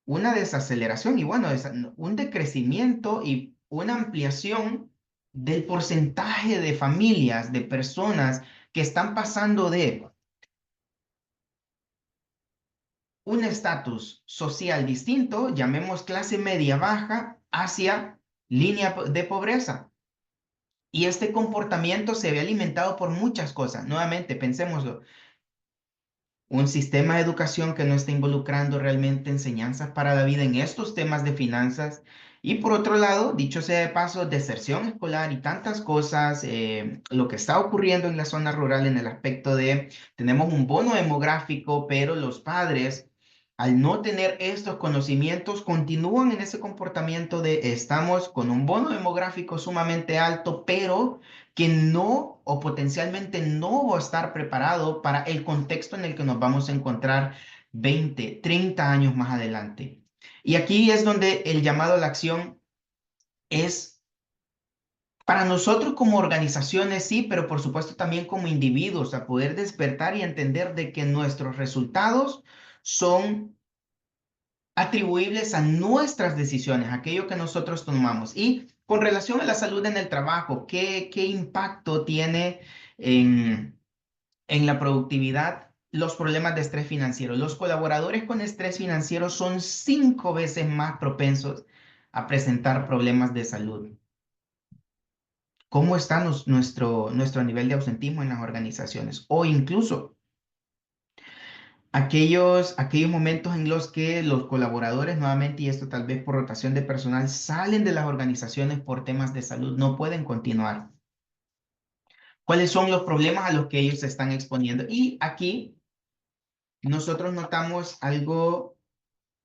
una desaceleración y bueno, un decrecimiento y una ampliación del porcentaje de familias, de personas que están pasando de un estatus social distinto, llamemos clase media baja, hacia línea de pobreza. Y este comportamiento se ve alimentado por muchas cosas. Nuevamente, pensémoslo. Un sistema de educación que no está involucrando realmente enseñanzas para la vida en estos temas de finanzas. Y por otro lado, dicho sea de paso, deserción escolar y tantas cosas, lo que está ocurriendo en la zona rural en el aspecto de, tenemos un bono demográfico, pero los padres, al no tener estos conocimientos, continúan en ese comportamiento de estamos con un bono demográfico sumamente alto, pero que no o potencialmente no va a estar preparado para el contexto en el que nos vamos a encontrar 20, 30 años más adelante. Y aquí es donde el llamado a la acción es para nosotros como organizaciones, sí, pero por supuesto también como individuos, a poder despertar y entender de que nuestros resultados son atribuibles a nuestras decisiones, aquello que nosotros tomamos. Y con relación a la salud en el trabajo, ¿qué impacto tiene en la productividad los problemas de estrés financiero? Los colaboradores con estrés financiero son 5 veces más propensos a presentar problemas de salud. ¿Cómo está nuestro nivel de ausentismo en las organizaciones? O incluso aquellos momentos en los que los colaboradores, nuevamente, y esto tal vez por rotación de personal, salen de las organizaciones por temas de salud, no pueden continuar. ¿Cuáles son los problemas a los que ellos se están exponiendo? Y aquí nosotros notamos algo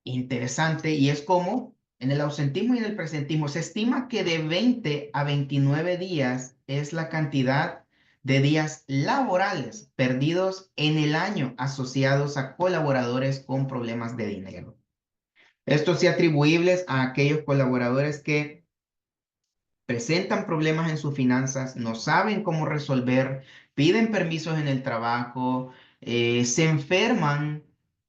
interesante y es como en el ausentismo y en el presentismo se estima que de 20 a 29 días es la cantidad de días laborales perdidos en el año asociados a colaboradores con problemas de dinero. Estos sí atribuibles a aquellos colaboradores que presentan problemas en sus finanzas, no saben cómo resolver, piden permisos en el trabajo, se enferman,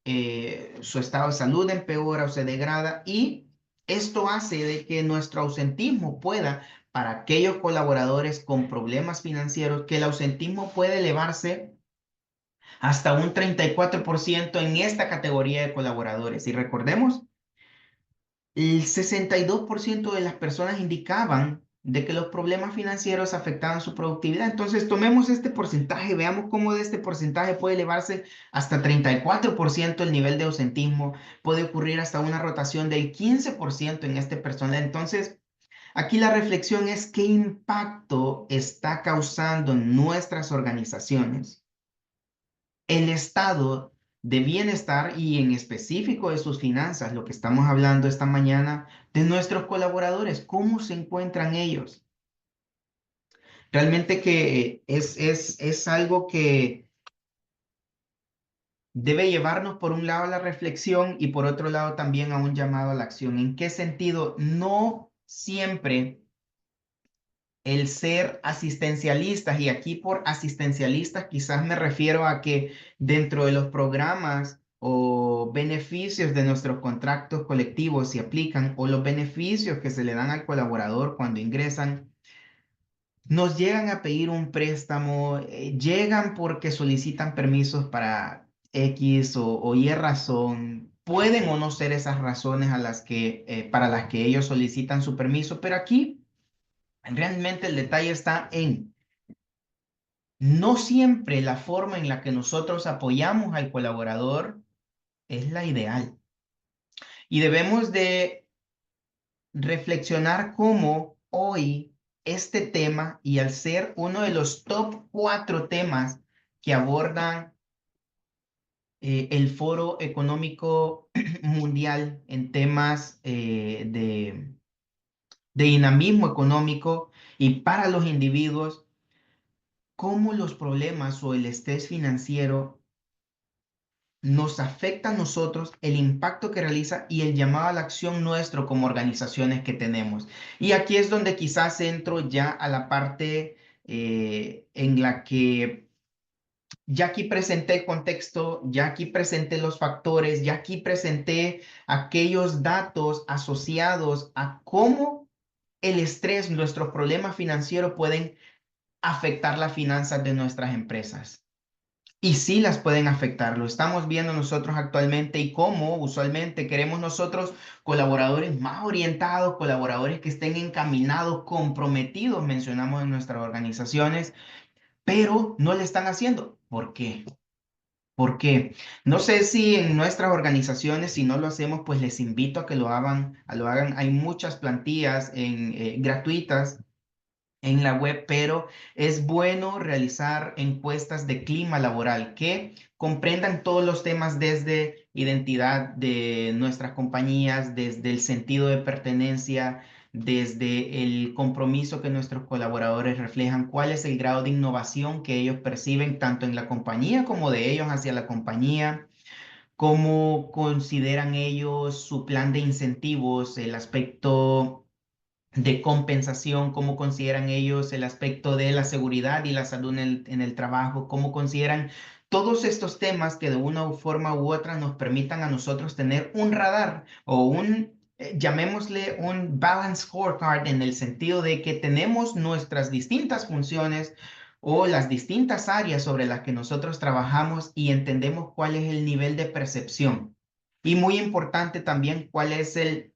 su estado de salud empeora o se degrada y esto hace de que nuestro ausentismo pueda, para aquellos colaboradores con problemas financieros, que el ausentismo puede elevarse hasta un 34% en esta categoría de colaboradores. Y recordemos, el 62% de las personas indicaban de que los problemas financieros afectaban su productividad. Entonces, tomemos este porcentaje, veamos cómo de este porcentaje puede elevarse hasta 34% el nivel de ausentismo, puede ocurrir hasta una rotación del 15% en este personal. Entonces, aquí la reflexión es qué impacto está causando en nuestras organizaciones el estado de bienestar y en específico de sus finanzas, lo que estamos hablando esta mañana, de nuestros colaboradores, cómo se encuentran ellos. Realmente que es algo que debe llevarnos por un lado a la reflexión y por otro lado también a un llamado a la acción. ¿En qué sentido? No siempre el ser asistencialistas, y aquí por asistencialistas quizás me refiero a que dentro de los programas o beneficios de nuestros contratos colectivos se aplican o los beneficios que se le dan al colaborador cuando ingresan, nos llegan a pedir un préstamo, llegan porque solicitan permisos para X o Y razón. pueden o no ser esas razones para las que ellos solicitan su permiso, pero aquí realmente el detalle está en no siempre la forma en la que nosotros apoyamos al colaborador es la ideal. Y debemos de reflexionar cómo hoy este tema, y al ser uno de los top 4 temas que abordan el Foro Económico Mundial en temas de dinamismo económico y para los individuos, cómo los problemas o el estrés financiero nos afecta a nosotros, el impacto que realiza y el llamado a la acción nuestro como organizaciones que tenemos. Y aquí es donde quizás entro ya a la parte en la que ya aquí presenté el contexto, ya aquí presenté los factores, ya aquí presenté aquellos datos asociados a cómo el estrés, nuestros problemas financieros pueden afectar las finanzas de nuestras empresas. Y sí las pueden afectar, lo estamos viendo nosotros actualmente y cómo usualmente queremos nosotros colaboradores más orientados, colaboradores que estén encaminados, comprometidos, mencionamos en nuestras organizaciones, pero no le están haciendo. ¿Por qué? ¿Por qué? No sé si en nuestras organizaciones, si no lo hacemos, pues les invito a que lo hagan, Hay muchas plantillas gratuitas en la web, pero es bueno realizar encuestas de clima laboral que comprendan todos los temas desde identidad de nuestras compañías, desde el sentido de pertenencia, desde el compromiso que nuestros colaboradores reflejan, cuál es el grado de innovación que ellos perciben tanto en la compañía como de ellos hacia la compañía, cómo consideran ellos su plan de incentivos, el aspecto de compensación, cómo consideran ellos el aspecto de la seguridad y la salud en el trabajo, cómo consideran todos estos temas que de una forma u otra nos permitan a nosotros tener un radar o llamémosle un balance scorecard en el sentido de que tenemos nuestras distintas funciones o las distintas áreas sobre las que nosotros trabajamos y entendemos cuál es el nivel de percepción. Y muy importante también cuál es el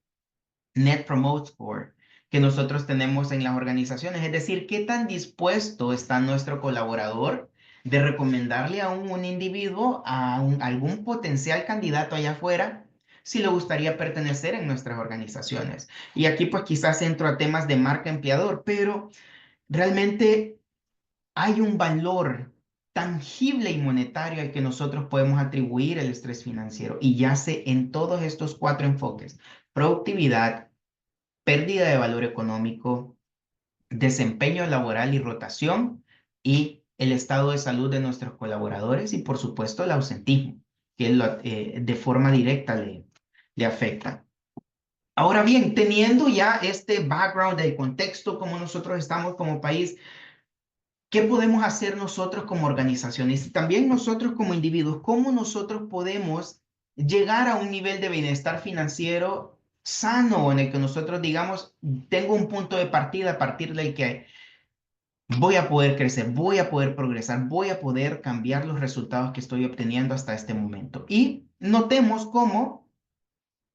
Net Promote Score que nosotros tenemos en las organizaciones. Es decir, qué tan dispuesto está nuestro colaborador de recomendarle a un individuo, algún potencial candidato allá afuera, si le gustaría pertenecer en nuestras organizaciones. Y aquí pues quizás entro a temas de marca empleador, pero realmente hay un valor tangible y monetario al que nosotros podemos atribuir el estrés financiero y yace en todos estos 4 enfoques: productividad, pérdida de valor económico, desempeño laboral y rotación, y el estado de salud de nuestros colaboradores y, por supuesto, el ausentismo, que de forma directa le afecta. Ahora bien, teniendo ya este background del contexto, como nosotros estamos como país, ¿qué podemos hacer nosotros como organizaciones y también nosotros como individuos? ¿Cómo nosotros podemos llegar a un nivel de bienestar financiero sano en el que nosotros digamos, tengo un punto de partida a partir del que voy a poder crecer, voy a poder progresar, voy a poder cambiar los resultados que estoy obteniendo hasta este momento? Y notemos cómo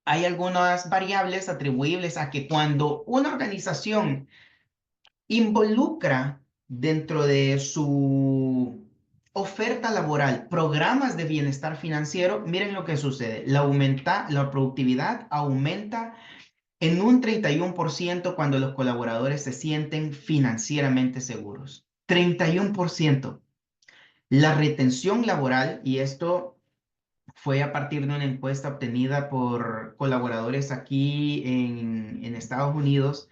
hay algunas variables atribuibles a que cuando una organización involucra dentro de su oferta laboral programas de bienestar financiero, miren lo que sucede. La productividad aumenta en un 31% cuando los colaboradores se sienten financieramente seguros. 31%. La retención laboral, y esto fue a partir de una encuesta obtenida por colaboradores aquí en Estados Unidos,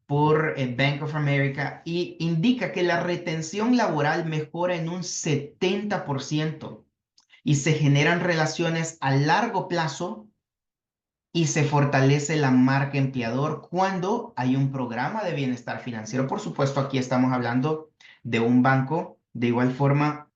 por Bank of America, y indica que la retención laboral mejora en un 70% y se generan relaciones a largo plazo y se fortalece la marca empleador cuando hay un programa de bienestar financiero. Por supuesto, aquí estamos hablando de un banco. De igual forma,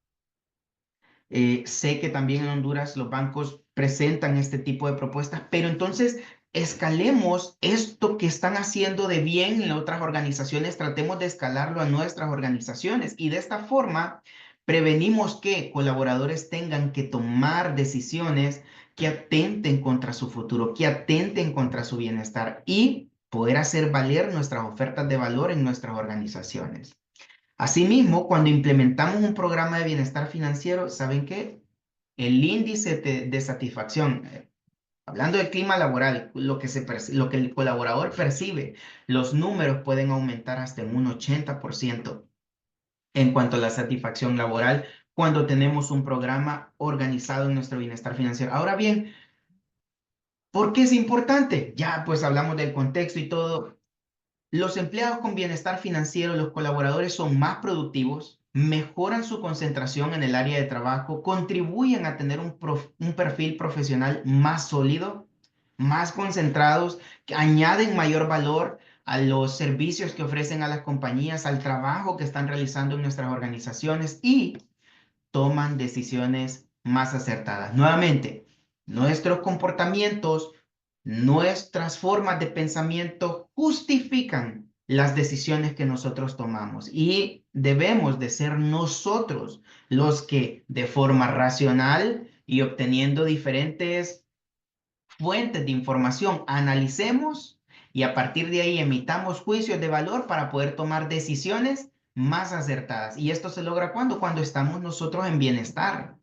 sé que también en Honduras los bancos presentan este tipo de propuestas, pero entonces escalemos esto que están haciendo de bien en otras organizaciones, tratemos de escalarlo a nuestras organizaciones y de esta forma prevenimos que colaboradores tengan que tomar decisiones que atenten contra su futuro, que atenten contra su bienestar y poder hacer valer nuestras ofertas de valor en nuestras organizaciones. Asimismo, cuando implementamos un programa de bienestar financiero, ¿saben qué? El índice de satisfacción, hablando del clima laboral, lo que el colaborador percibe, los números pueden aumentar hasta en un 80% en cuanto a la satisfacción laboral cuando tenemos un programa organizado en nuestro bienestar financiero. Ahora bien, ¿por qué es importante? Ya pues hablamos del contexto y todo. Los empleados con bienestar financiero, los colaboradores son más productivos, mejoran su concentración en el área de trabajo, contribuyen a tener un perfil profesional más sólido, más concentrados, que añaden mayor valor a los servicios que ofrecen a las compañías, al trabajo que están realizando en nuestras organizaciones y toman decisiones más acertadas. Nuevamente, nuestros comportamientos, nuestras formas de pensamiento justifican las decisiones que nosotros tomamos y debemos de ser nosotros los que de forma racional y obteniendo diferentes fuentes de información analicemos y a partir de ahí emitamos juicios de valor para poder tomar decisiones más acertadas. ¿Y esto se logra cuando? Cuando estamos nosotros en bienestar.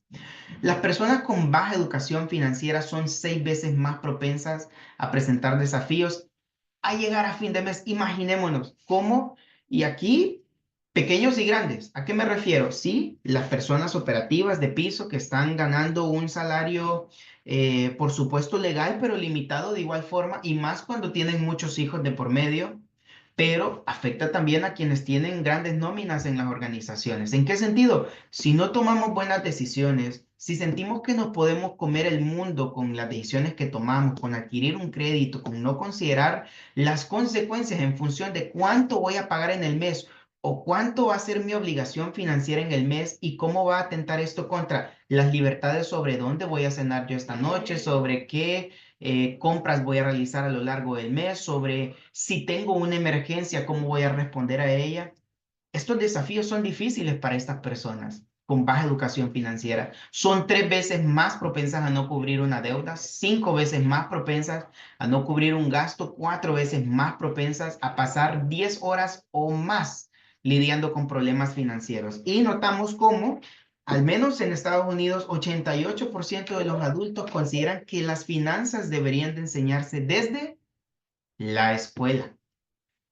Las personas con baja educación financiera son 6 veces más propensas a presentar desafíos a llegar a fin de mes. Imaginémonos cómo, y aquí, pequeños y grandes. ¿A qué me refiero? Sí, las personas operativas de piso que están ganando un salario, por supuesto, legal, pero limitado de igual forma, y más cuando tienen muchos hijos de por medio, pero afecta también a quienes tienen grandes nóminas en las organizaciones. ¿En qué sentido? Si no tomamos buenas decisiones, si sentimos que nos podemos comer el mundo con las decisiones que tomamos, con adquirir un crédito, con no considerar las consecuencias en función de cuánto voy a pagar en el mes o cuánto va a ser mi obligación financiera en el mes y cómo va a atentar esto contra las libertades sobre dónde voy a cenar yo esta noche, sobre qué compras voy a realizar a lo largo del mes, sobre si tengo una emergencia, cómo voy a responder a ella. Estos desafíos son difíciles para estas personas con baja educación financiera. Son 3 veces más propensas a no cubrir una deuda, 5 veces más propensas a no cubrir un gasto, 4 veces más propensas a pasar 10 horas o más lidiando con problemas financieros. Y notamos cómo, al menos en Estados Unidos, 88% de los adultos consideran que las finanzas deberían de enseñarse desde la escuela.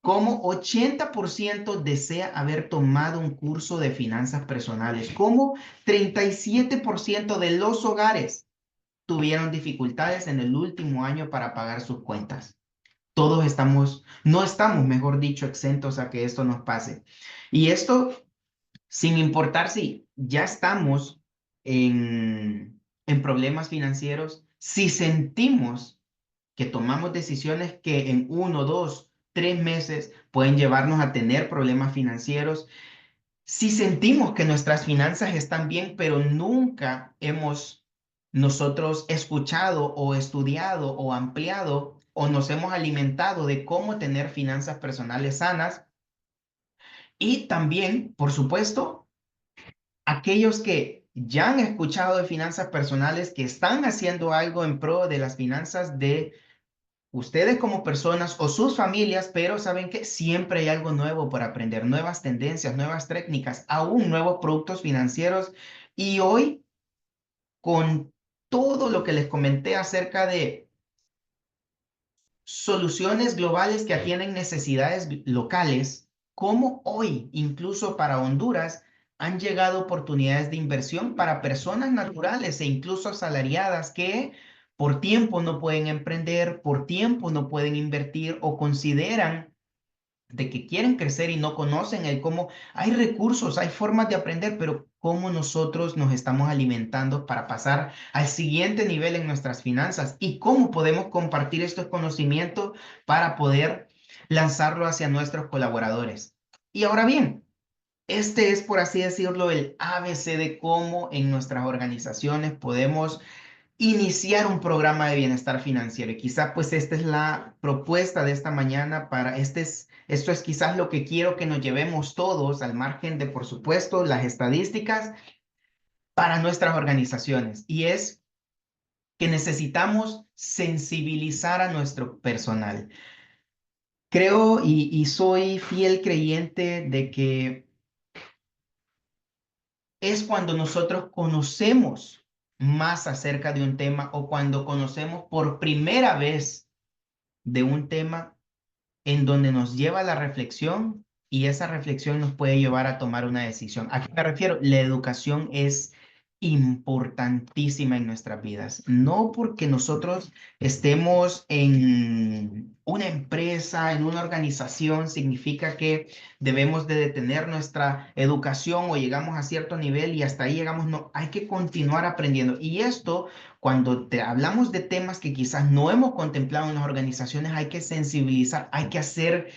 Como 80% desea haber tomado un curso de finanzas personales. Como 37% de los hogares tuvieron dificultades en el último año para pagar sus cuentas. Todos estamos, no estamos, mejor dicho, exentos a que esto nos pase. Y esto sin importar si ya estamos en problemas financieros, si sentimos que tomamos decisiones que en 1, 2, 3 meses pueden llevarnos a tener problemas financieros. Si sentimos que nuestras finanzas están bien, pero nunca hemos nosotros escuchado o estudiado o ampliado o nos hemos alimentado de cómo tener finanzas personales sanas. Y también, por supuesto, aquellos que ya han escuchado de finanzas personales, que están haciendo algo en pro de las finanzas de ustedes como personas o sus familias, pero saben que siempre hay algo nuevo por aprender, nuevas tendencias, nuevas técnicas, aún nuevos productos financieros. Y hoy, con todo lo que les comenté acerca de soluciones globales que atienden necesidades locales, como hoy, incluso para Honduras, han llegado oportunidades de inversión para personas naturales e incluso asalariadas que por tiempo no pueden emprender, por tiempo no pueden invertir o consideran de que quieren crecer y no conocen el cómo hay recursos, hay formas de aprender, pero cómo nosotros nos estamos alimentando para pasar al siguiente nivel en nuestras finanzas y cómo podemos compartir estos conocimientos para poder lanzarlo hacia nuestros colaboradores. Y ahora bien, este es, por así decirlo, el ABC de cómo en nuestras organizaciones podemos iniciar un programa de bienestar financiero. Y quizá pues esta es la propuesta de esta mañana para esto es quizás lo que quiero que nos llevemos todos al margen de, por supuesto, las estadísticas para nuestras organizaciones. Y es que necesitamos sensibilizar a nuestro personal. Creo y soy fiel creyente de que es cuando nosotros conocemos más acerca de un tema o cuando conocemos por primera vez de un tema en donde nos lleva a la reflexión y esa reflexión nos puede llevar a tomar una decisión. ¿A qué me refiero? La educación es importantísima en nuestras vidas, no porque nosotros estemos en una empresa, en una organización, significa que debemos de detener nuestra educación o llegamos a cierto nivel y hasta ahí llegamos, no, hay que continuar aprendiendo. Y esto cuando te hablamos de temas que quizás no hemos contemplado en las organizaciones, hay que sensibilizar, hay que hacer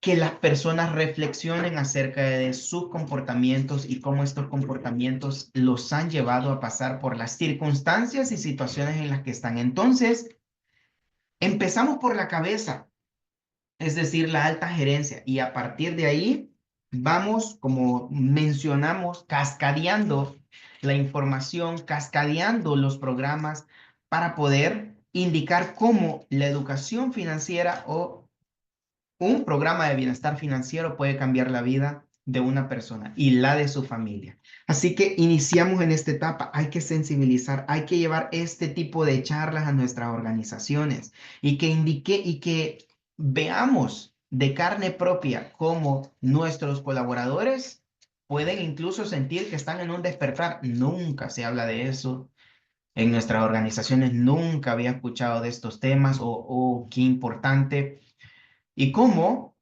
que las personas reflexionen acerca de sus comportamientos y cómo estos comportamientos los han llevado a pasar por las circunstancias y situaciones en las que están. Entonces, empezamos por la cabeza, es decir, la alta gerencia, y a partir de ahí vamos, como mencionamos, cascadeando la información, cascadeando los programas para poder indicar cómo la educación financiera o un programa de bienestar financiero puede cambiar la vida de una persona y la de su familia. Así que iniciamos en esta etapa. Hay que sensibilizar, hay que llevar este tipo de charlas a nuestras organizaciones y que indique y que veamos de carne propia cómo nuestros colaboradores pueden incluso sentir que están en un despertar. Nunca se habla de eso. En nuestras organizaciones nunca había escuchado de estos temas o qué importante. Y cómo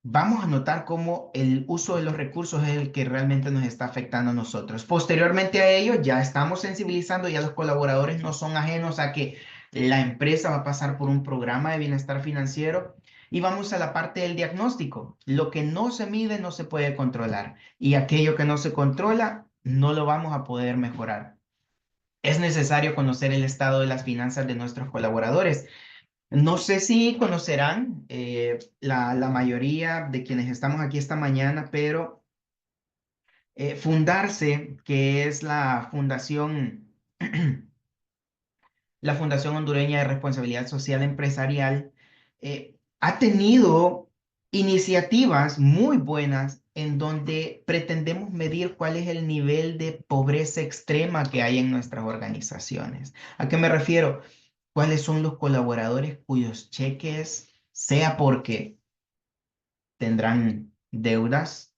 vamos a notar cómo el uso de los recursos es el que realmente nos está afectando a nosotros. Posteriormente a ello, ya estamos sensibilizando, ya los colaboradores no son ajenos a que la empresa va a pasar por un programa de bienestar financiero y vamos a la parte del diagnóstico. Lo que no se mide no se puede controlar y aquello que no se controla no lo vamos a poder mejorar. Es necesario conocer el estado de las finanzas de nuestros colaboradores. No sé si conocerán la mayoría de quienes estamos aquí esta mañana, pero Fundarse, que es la Fundación Hondureña de Responsabilidad Social Empresarial, ha tenido iniciativas muy buenas en donde pretendemos medir cuál es el nivel de pobreza extrema que hay en nuestras organizaciones. ¿A qué me refiero? ¿Cuáles son los colaboradores cuyos cheques, sea porque tendrán deudas,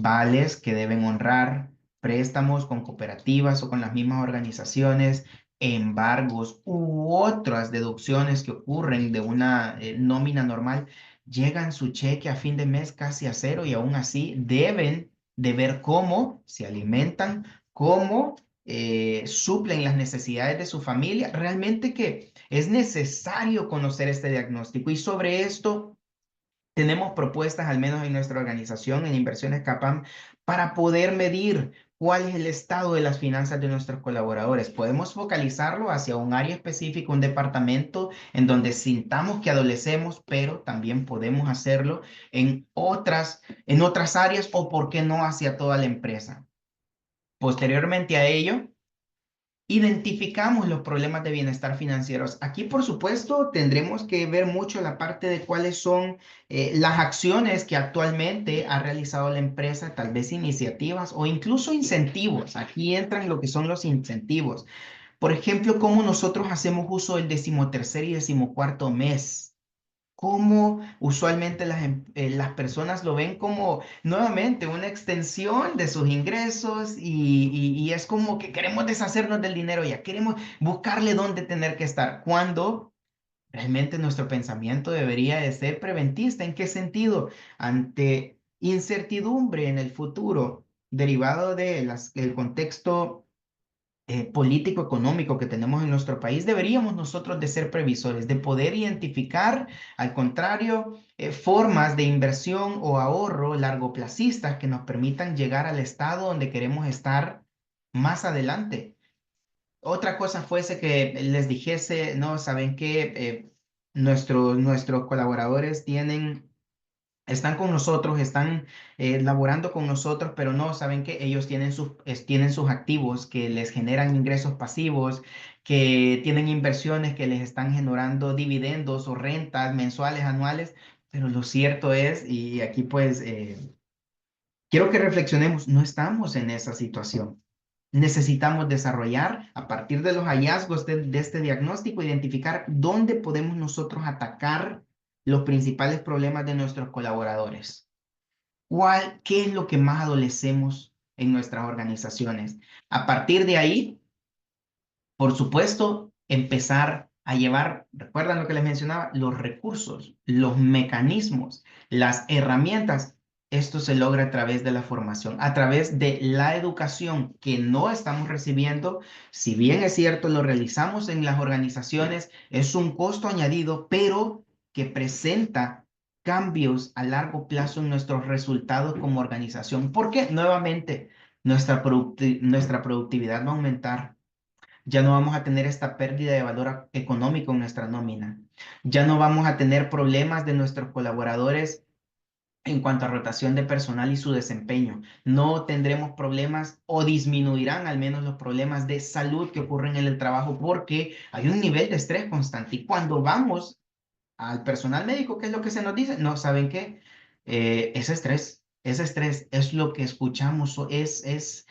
vales que deben honrar, préstamos con cooperativas o con las mismas organizaciones, embargos u otras deducciones que ocurren de una nómina normal, llegan su cheque a fin de mes casi a cero y aún así deben de ver cómo se alimentan, cómo suplen las necesidades de su familia. Realmente que es necesario conocer este diagnóstico y sobre esto tenemos propuestas, al menos en nuestra organización, en Inversiones Capam, para poder medir cuál es el estado de las finanzas de nuestros colaboradores. Podemos focalizarlo hacia un área específica, un departamento en donde sintamos que adolecemos, pero también podemos hacerlo en otras áreas o, ¿por qué no, hacia toda la empresa? Posteriormente a ello, identificamos los problemas de bienestar financieros. Aquí, por supuesto, tendremos que ver mucho la parte de cuáles son las acciones que actualmente ha realizado la empresa, tal vez iniciativas o incluso incentivos. Aquí entran lo que son los incentivos. Por ejemplo, cómo nosotros hacemos uso del 13º y 14º mes. Cómo usualmente las personas lo ven como nuevamente una extensión de sus ingresos y es como que queremos deshacernos del dinero ya, queremos buscarle dónde tener que estar, cuando realmente nuestro pensamiento debería de ser preventista. ¿En qué sentido? Ante incertidumbre en el futuro derivado del contexto político-económico que tenemos en nuestro país, deberíamos nosotros de ser previsores, de poder identificar, al contrario, formas de inversión o ahorro largoplacistas que nos permitan llegar al estado donde queremos estar más adelante. Otra cosa fuese que les dijese, no, ¿saben qué? Nuestros colaboradores tienen están con nosotros, están laborando con nosotros, pero no saben que ellos tienen sus activos que les generan ingresos pasivos, que tienen inversiones que les están generando dividendos o rentas mensuales, anuales. Pero lo cierto es, y aquí pues quiero que reflexionemos, no estamos en esa situación. Necesitamos desarrollar, a partir de los hallazgos de este diagnóstico, identificar dónde podemos nosotros atacar los principales problemas de nuestros colaboradores. ¿Qué es lo que más adolecemos en nuestras organizaciones? A partir de ahí, por supuesto, empezar a llevar, recuerdan lo que les mencionaba, los recursos, los mecanismos, las herramientas. Esto se logra a través de la formación, a través de la educación que no estamos recibiendo. Si bien es cierto, lo realizamos en las organizaciones, es un costo añadido, pero que presenta cambios a largo plazo en nuestros resultados como organización. Porque nuevamente nuestra productividad va a aumentar, ya no vamos a tener esta pérdida de valor económico en nuestra nómina. Ya no vamos a tener problemas de nuestros colaboradores en cuanto a rotación de personal y su desempeño. No tendremos problemas o disminuirán al menos los problemas de salud que ocurren en el trabajo porque hay un nivel de estrés constante. Y cuando vamos al personal médico, ¿qué es lo que se nos dice? No, ¿saben qué? Ese estrés es lo que escuchamos, es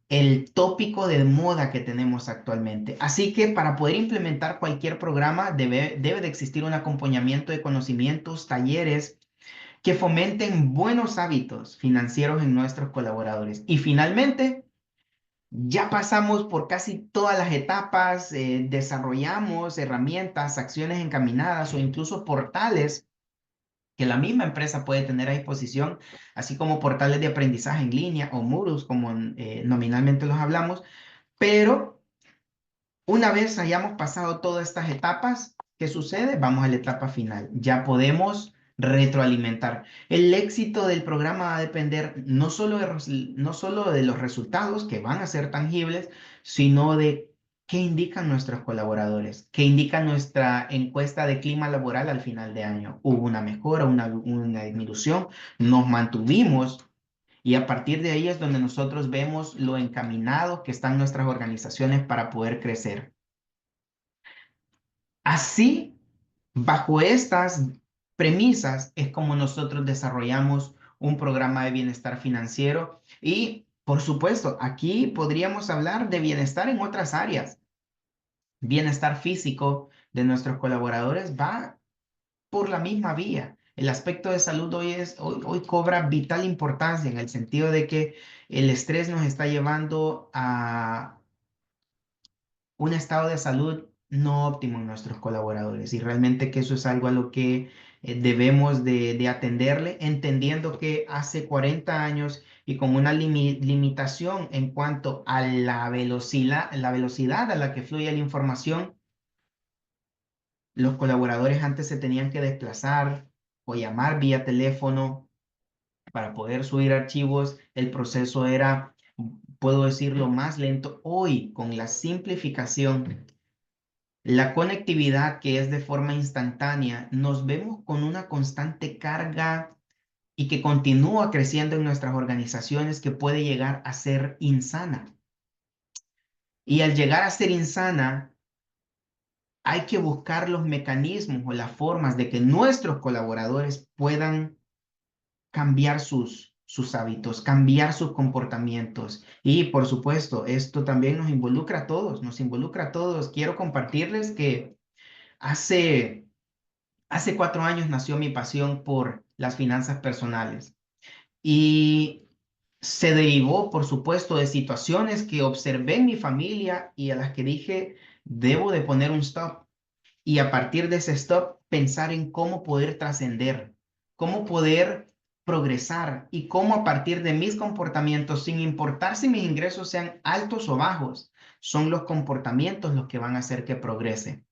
el tópico de moda que tenemos actualmente. Así que para poder implementar cualquier programa debe de existir un acompañamiento de conocimientos, talleres que fomenten buenos hábitos financieros en nuestros colaboradores. Y finalmente, ya pasamos por casi todas las etapas, desarrollamos herramientas, acciones encaminadas o incluso portales que la misma empresa puede tener a disposición, así como portales de aprendizaje en línea o Moodle, como nominalmente los hablamos, pero una vez hayamos pasado todas estas etapas, ¿qué sucede? Vamos a la etapa final. Ya podemos retroalimentar. El éxito del programa va a depender no solo de los resultados que van a ser tangibles, sino de qué indican nuestros colaboradores, qué indica nuestra encuesta de clima laboral al final de año. ¿Hubo una mejora, una disminución? ¿Nos mantuvimos? Y a partir de ahí es donde nosotros vemos lo encaminados que están nuestras organizaciones para poder crecer. Así, bajo estas premisas, es como nosotros desarrollamos un programa de bienestar financiero y, por supuesto, aquí podríamos hablar de bienestar en otras áreas. Bienestar físico de nuestros colaboradores va por la misma vía. El aspecto de salud hoy cobra vital importancia en el sentido de que el estrés nos está llevando a un estado de salud no óptimo en nuestros colaboradores y realmente que eso es algo a lo que debemos de atenderle, entendiendo que hace 40 años y con una limitación en cuanto a la velocidad a la que fluye la información, los colaboradores antes se tenían que desplazar o llamar vía teléfono para poder subir archivos. El proceso era, puedo decirlo, más lento. Hoy, con la simplificación, la conectividad que es de forma instantánea, nos vemos con una constante carga y que continúa creciendo en nuestras organizaciones que puede llegar a ser insana. Y al llegar a ser insana, hay que buscar los mecanismos o las formas de que nuestros colaboradores puedan cambiar sus hábitos, cambiar sus comportamientos. Y por supuesto, esto también nos involucra a todos, nos involucra a todos. Quiero compartirles que hace, hace 4 años nació mi pasión por las finanzas personales y se derivó, por supuesto, de situaciones que observé en mi familia y a las que dije, debo de poner un stop y a partir de ese stop pensar en cómo poder trascender, cómo poder progresar y cómo a partir de mis comportamientos, sin importar si mis ingresos sean altos o bajos, son los comportamientos los que van a hacer que progrese.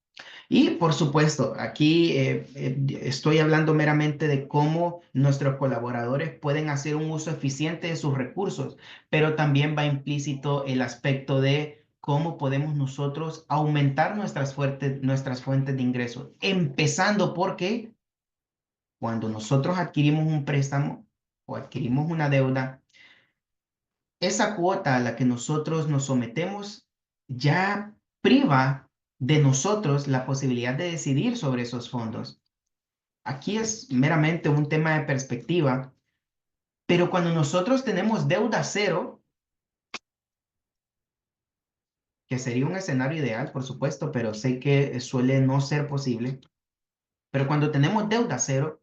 Y por supuesto, aquí estoy hablando meramente de cómo nuestros colaboradores pueden hacer un uso eficiente de sus recursos, pero también va implícito el aspecto de cómo podemos nosotros aumentar nuestras fuentes de ingresos, empezando porque Cuando nosotros adquirimos un préstamo o adquirimos una deuda, esa cuota a la que nosotros nos sometemos ya priva de nosotros la posibilidad de decidir sobre esos fondos. Aquí es meramente un tema de perspectiva, pero cuando nosotros tenemos deuda cero, que sería un escenario ideal, por supuesto, pero sé que suele no ser posible. Pero cuando tenemos deuda cero,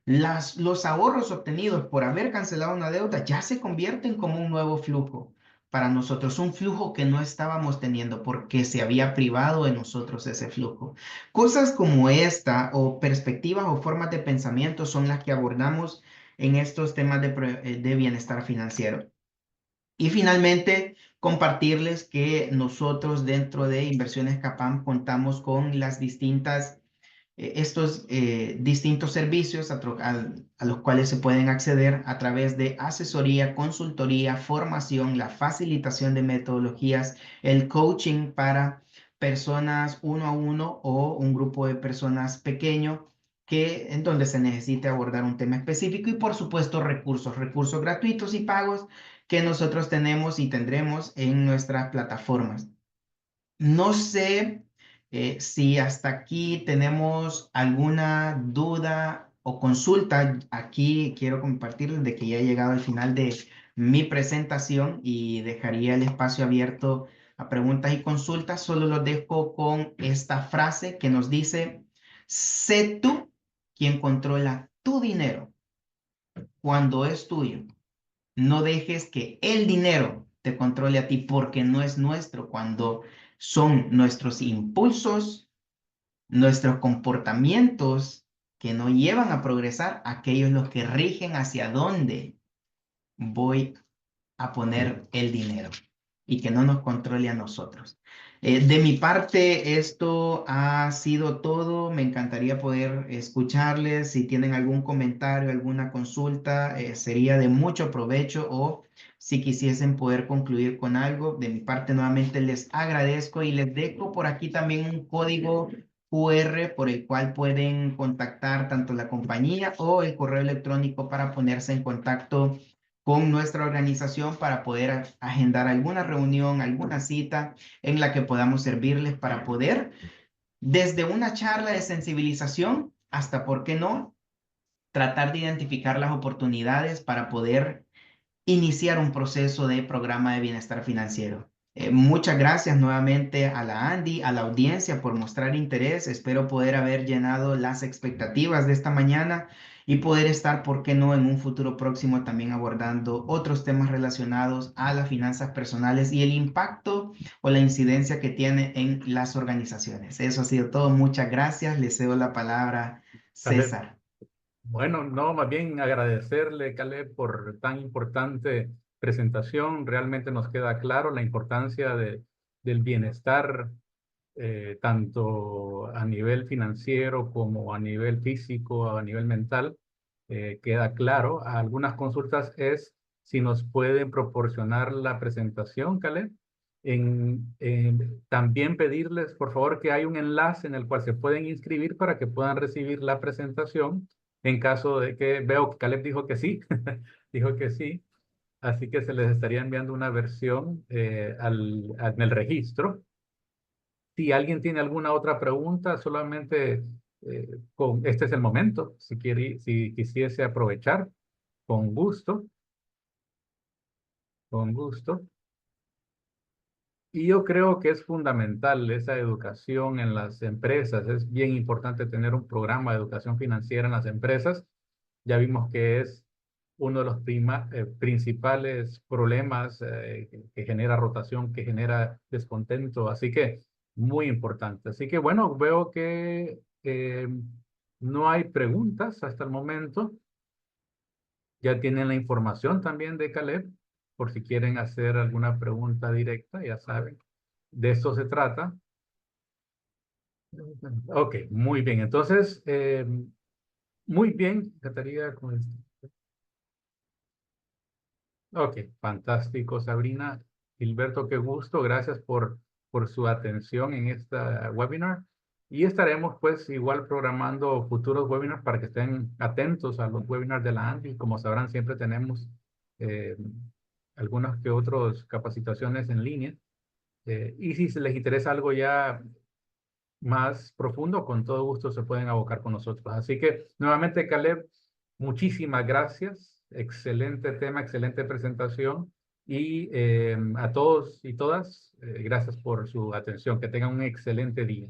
los ahorros obtenidos por haber cancelado una deuda ya se convierten como un nuevo flujo para nosotros, un flujo que no estábamos teniendo porque se había privado de nosotros ese flujo. Cosas como esta o perspectivas o formas de pensamiento son las que abordamos en estos temas de bienestar financiero. Y finalmente, compartirles que nosotros dentro de Inversiones Capam contamos con las distintas estos distintos servicios a los cuales se pueden acceder a través de asesoría, consultoría, formación, la facilitación de metodologías, el coaching para personas uno a uno o un grupo de personas pequeño en donde se necesite abordar un tema específico y por supuesto recursos gratuitos y pagos que nosotros tenemos y tendremos en nuestras plataformas. No sé si hasta aquí tenemos alguna duda o consulta. Aquí quiero compartirles de que ya he llegado al final de mi presentación y dejaría el espacio abierto a preguntas y consultas. Solo los dejo con esta frase que nos dice, sé tú quien controla tu dinero cuando es tuyo. No dejes que el dinero te controle a ti porque no es nuestro cuando son nuestros impulsos, nuestros comportamientos que nos llevan a progresar, aquellos los que rigen hacia dónde voy a poner el dinero y que no nos controle a nosotros. De mi parte, esto ha sido todo. Me encantaría poder escucharles. Si tienen algún comentario, alguna consulta, sería de mucho provecho o si quisiesen poder concluir con algo. De mi parte, nuevamente les agradezco y les dejo por aquí también un código QR por el cual pueden contactar tanto la compañía o el correo electrónico para ponerse en contacto con nuestra organización para poder agendar alguna reunión, alguna cita en la que podamos servirles para poder, desde una charla de sensibilización hasta, ¿por qué no?, tratar de identificar las oportunidades para poder iniciar un proceso de programa de bienestar financiero. Muchas gracias nuevamente a la Andy, a la audiencia por mostrar interés. Espero poder haber llenado las expectativas de esta mañana y poder estar, ¿por qué no?, en un futuro próximo también abordando otros temas relacionados a las finanzas personales y el impacto o la incidencia que tiene en las organizaciones. Eso ha sido todo. Muchas gracias. Le cedo la palabra, Caleb. César. Bueno, no, más bien agradecerle, Caleb, por tan importante presentación. Realmente nos queda claro la importancia del bienestar, tanto a nivel financiero como a nivel físico, a nivel mental. Queda claro. Algunas consultas es si nos pueden proporcionar la presentación, Caleb. También pedirles, por favor, que hay un enlace en el cual se pueden inscribir para que puedan recibir la presentación en caso de que veo que Caleb dijo que sí, dijo que sí, así que se les estaría enviando una versión en el registro. Si alguien tiene alguna otra pregunta, solamente este es el momento, si quisiese aprovechar, con gusto, con gusto. Y yo creo que es fundamental esa educación en las empresas. Es bien importante tener un programa de educación financiera en las empresas. Ya vimos que es uno de los principales problemas que genera rotación, que genera descontento. Así que muy importante. Así que bueno, veo que no hay preguntas hasta el momento. Ya tienen la información también de Caleb, por si quieren hacer alguna pregunta directa, ya saben. De eso se trata. Ok, muy bien. Entonces, muy bien, Catarina. Ok, fantástico, Sabrina. Gilberto, qué gusto. Gracias por su atención en esta webinar. Y estaremos pues igual programando futuros webinars para que estén atentos a los webinars de la ANDI. Como sabrán, siempre tenemos eh, algunas que otras capacitaciones en línea. Y si se les interesa algo ya más profundo, con todo gusto se pueden abocar con nosotros. Así que nuevamente, Caleb, muchísimas gracias. Excelente tema, excelente presentación. Y a todos y todas, gracias por su atención. Que tengan un excelente día.